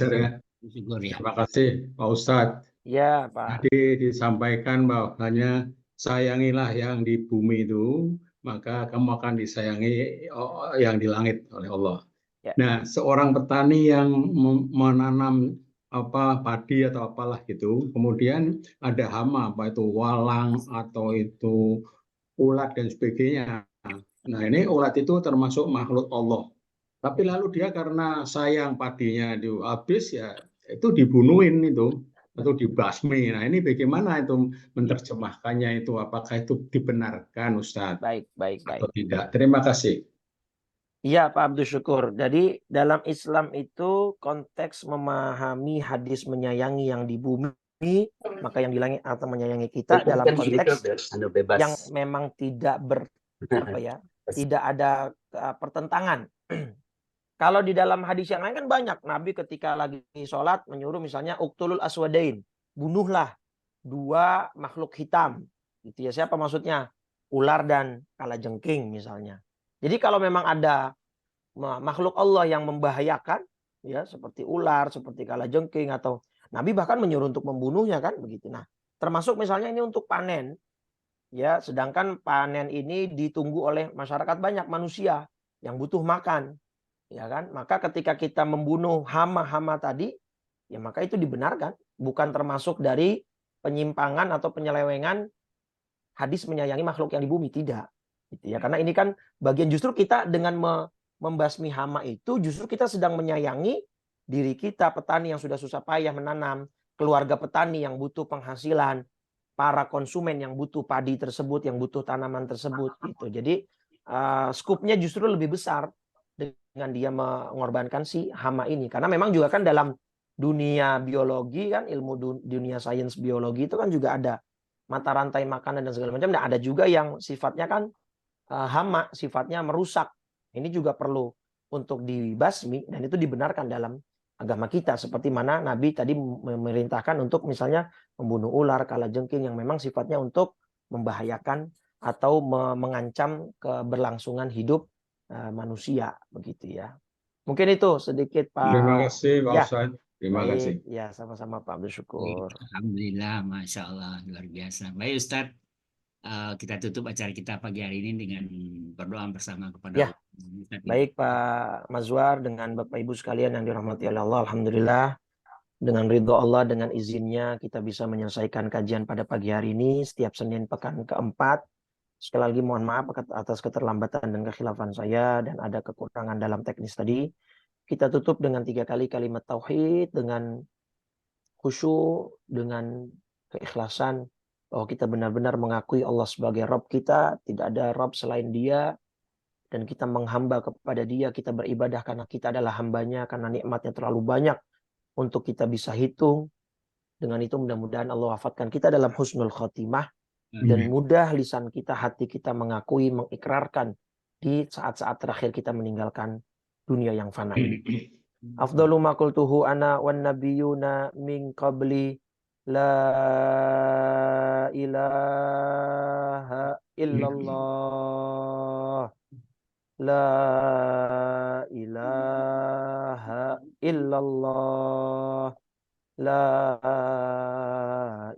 Syukur ya. Terima kasih Pak Ustadz. Ya Pak. Tadi disampaikan bahwasanya sayangilah yang di bumi itu, maka kamu akan disayangi yang di langit oleh Allah. Ya. Nah, seorang petani yang menanam padi atau apalah gitu, kemudian ada hama, apa itu walang atau itu ulat dan sebagainya. Nah, ini ulat itu termasuk makhluk Allah. Tapi lalu dia karena sayang padinya habis, ya itu dibunuhin itu atau dibasmi. Nah, ini bagaimana itu menerjemahkannya itu? Apakah itu dibenarkan Ustadz? Baik. Atau tidak? Terima kasih. Iya Pak Abdul Syukur. Jadi dalam Islam itu konteks memahami hadis menyayangi yang di bumi, maka yang di langit atau menyayangi kita dalam konteks yang memang tidak tidak ada pertentangan. Kalau di dalam hadis yang lain kan banyak. Nabi ketika lagi sholat menyuruh misalnya uqtulul aswadain. Bunuhlah dua makhluk hitam. Gitu ya. Siapa maksudnya? Ular dan kalajengking misalnya. Jadi kalau memang ada makhluk Allah yang membahayakan, ya seperti ular, seperti kalajengking, atau Nabi bahkan menyuruh untuk membunuhnya kan begitu. Nah, Termasuk misalnya ini untuk panen, ya, sedangkan panen ini ditunggu oleh masyarakat banyak manusia yang butuh makan, ya kan? Maka ketika kita membunuh hama-hama tadi, ya maka itu dibenarkan, bukan termasuk dari penyimpangan atau penyelewengan hadis menyayangi makhluk yang di bumi, tidak. Gitu ya. Karena ini kan bagian justru kita dengan membasmi hama itu justru kita sedang menyayangi diri kita, petani yang sudah susah payah menanam, keluarga petani yang butuh penghasilan, para konsumen yang butuh padi tersebut, yang butuh tanaman tersebut gitu. Jadi skupnya justru lebih besar dengan dia mengorbankan si hama ini. Karena memang juga kan dalam dunia biologi kan, ilmu dunia sains biologi itu kan juga ada mata rantai makanan dan segala macam. Dan ada juga yang sifatnya kan hama, sifatnya merusak. Ini juga perlu untuk dibasmi dan itu dibenarkan dalam agama kita. Seperti mana Nabi tadi memerintahkan untuk misalnya membunuh ular, kalajengking yang memang sifatnya untuk membahayakan atau mengancam keberlangsungan hidup manusia, begitu ya. Mungkin itu sedikit Pak. Terima kasih Pak Ya. Ustadz. Terima kasih. Ya, sama-sama Pak, bersyukur. Alhamdulillah, Masya Allah, luar biasa. Baik Ustadz, kita tutup acara kita pagi hari ini dengan berdoa bersama kepada Ya. Allah. Baik Pak Mazwar, dengan Bapak Ibu sekalian yang dirahmati oleh Allah, alhamdulillah dengan ridho Allah, dengan izinnya kita bisa menyelesaikan kajian pada pagi hari ini setiap Senin pekan keempat. Sekali lagi mohon maaf atas keterlambatan dan kekhilafan saya dan ada kekurangan dalam teknis tadi. Kita tutup dengan 3 kali kalimat tauhid dengan khusyuk, dengan keikhlasan bahwa kita benar-benar mengakui Allah sebagai Rabb kita, tidak ada Rabb selain Dia, dan kita menghamba kepada Dia, kita beribadah karena kita adalah hambanya, karena nikmatnya terlalu banyak untuk kita bisa hitung. Dengan itu mudah-mudahan Allah wafatkan kita dalam husnul khotimah dan mudah lisan kita, hati kita mengakui, mengikrarkan di saat-saat terakhir kita meninggalkan dunia yang fana ini. Afdalu ma qultuhu ana wan nabiyuna min qabli la ilaha illallah la ilaha illallah la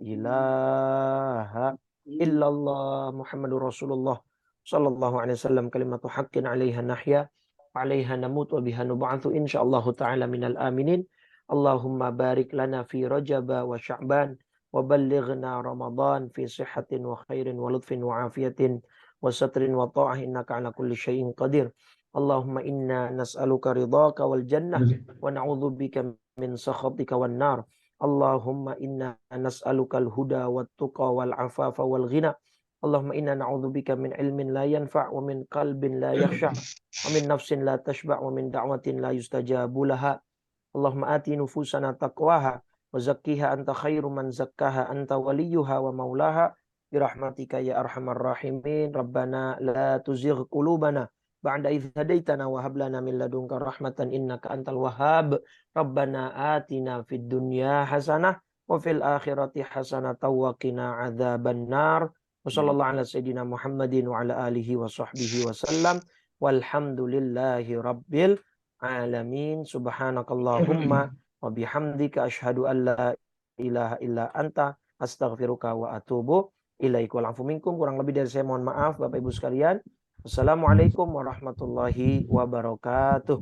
ilaha illallah Muhammadur Rasulullah sallallahu alaihi wasallam kalimatu haqqin 'alaiha nahya wa 'alaiha namut wa biha nub'atsu insyaallah taala minal aminin. Allahumma barik lana fi Rajab wa Sya'ban wa ballighna Ramadan fi sihhatin wa khairin wa lutfin wa afiyatin wa satrin wa ta'ah innaka 'ala kulli syai'in qadir. Allahumma inna nas'aluka ridhaka wal jannah wa na'udzubika min sakhatika wan nar. Allahumma inna nas'alukal huda wat tuqa wal afafa wal ghina. Allahumma inna na'udzubika min ilmin la yanfa' wa min qalbin la yakhsha' wa min nafsin la tashba' wa min da'watin la yustajabu laha. Allahumma ati nufusana taqwaha wa zakkiha anta khairu man zakkaha anta waliyuha wa maulaha birahmatika ya arhamar rahimin. Rabbana la tuzigh qulubana ba'da idh hadaitana wa hab lana min ladunka rahmatan innaka antal wahhab. Rabbana atina fid dunya hasanah wa fil akhirati hasanah wa qina adzaban nar. Wa sallallahu ala sayyidina Muhammadin wa ala alihi wa sahbihi wa sallam. Walhamdulillahi rabbil alamin. Subhanakallahumma wa bihamdika asyhadu an la ilaha illa anta astaghfiruka wa atubu ilaik. Wal afu minkum, kurang lebih dari saya mohon maaf Bapak Ibu sekalian. Assalamualaikum warahmatullahi wabarakatuh.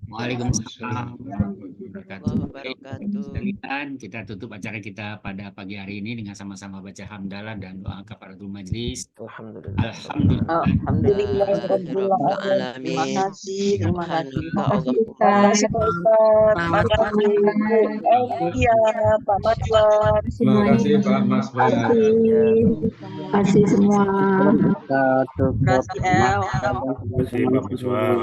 Waalaikumsalam warahmatullahi wabarakatuh. Sekalian, kita tutup acara kita pada pagi hari ini dengan sama-sama baca hamdalah dan doa kafaratul majlis. Alhamdulillah. Alhamdulillah. Terima kasih. Terima kasih. Pak Mazwar. Terima kasih Pak Mazwar. Terima kasih semua. Terima kasih El. Terima kasih Pak Mazwar.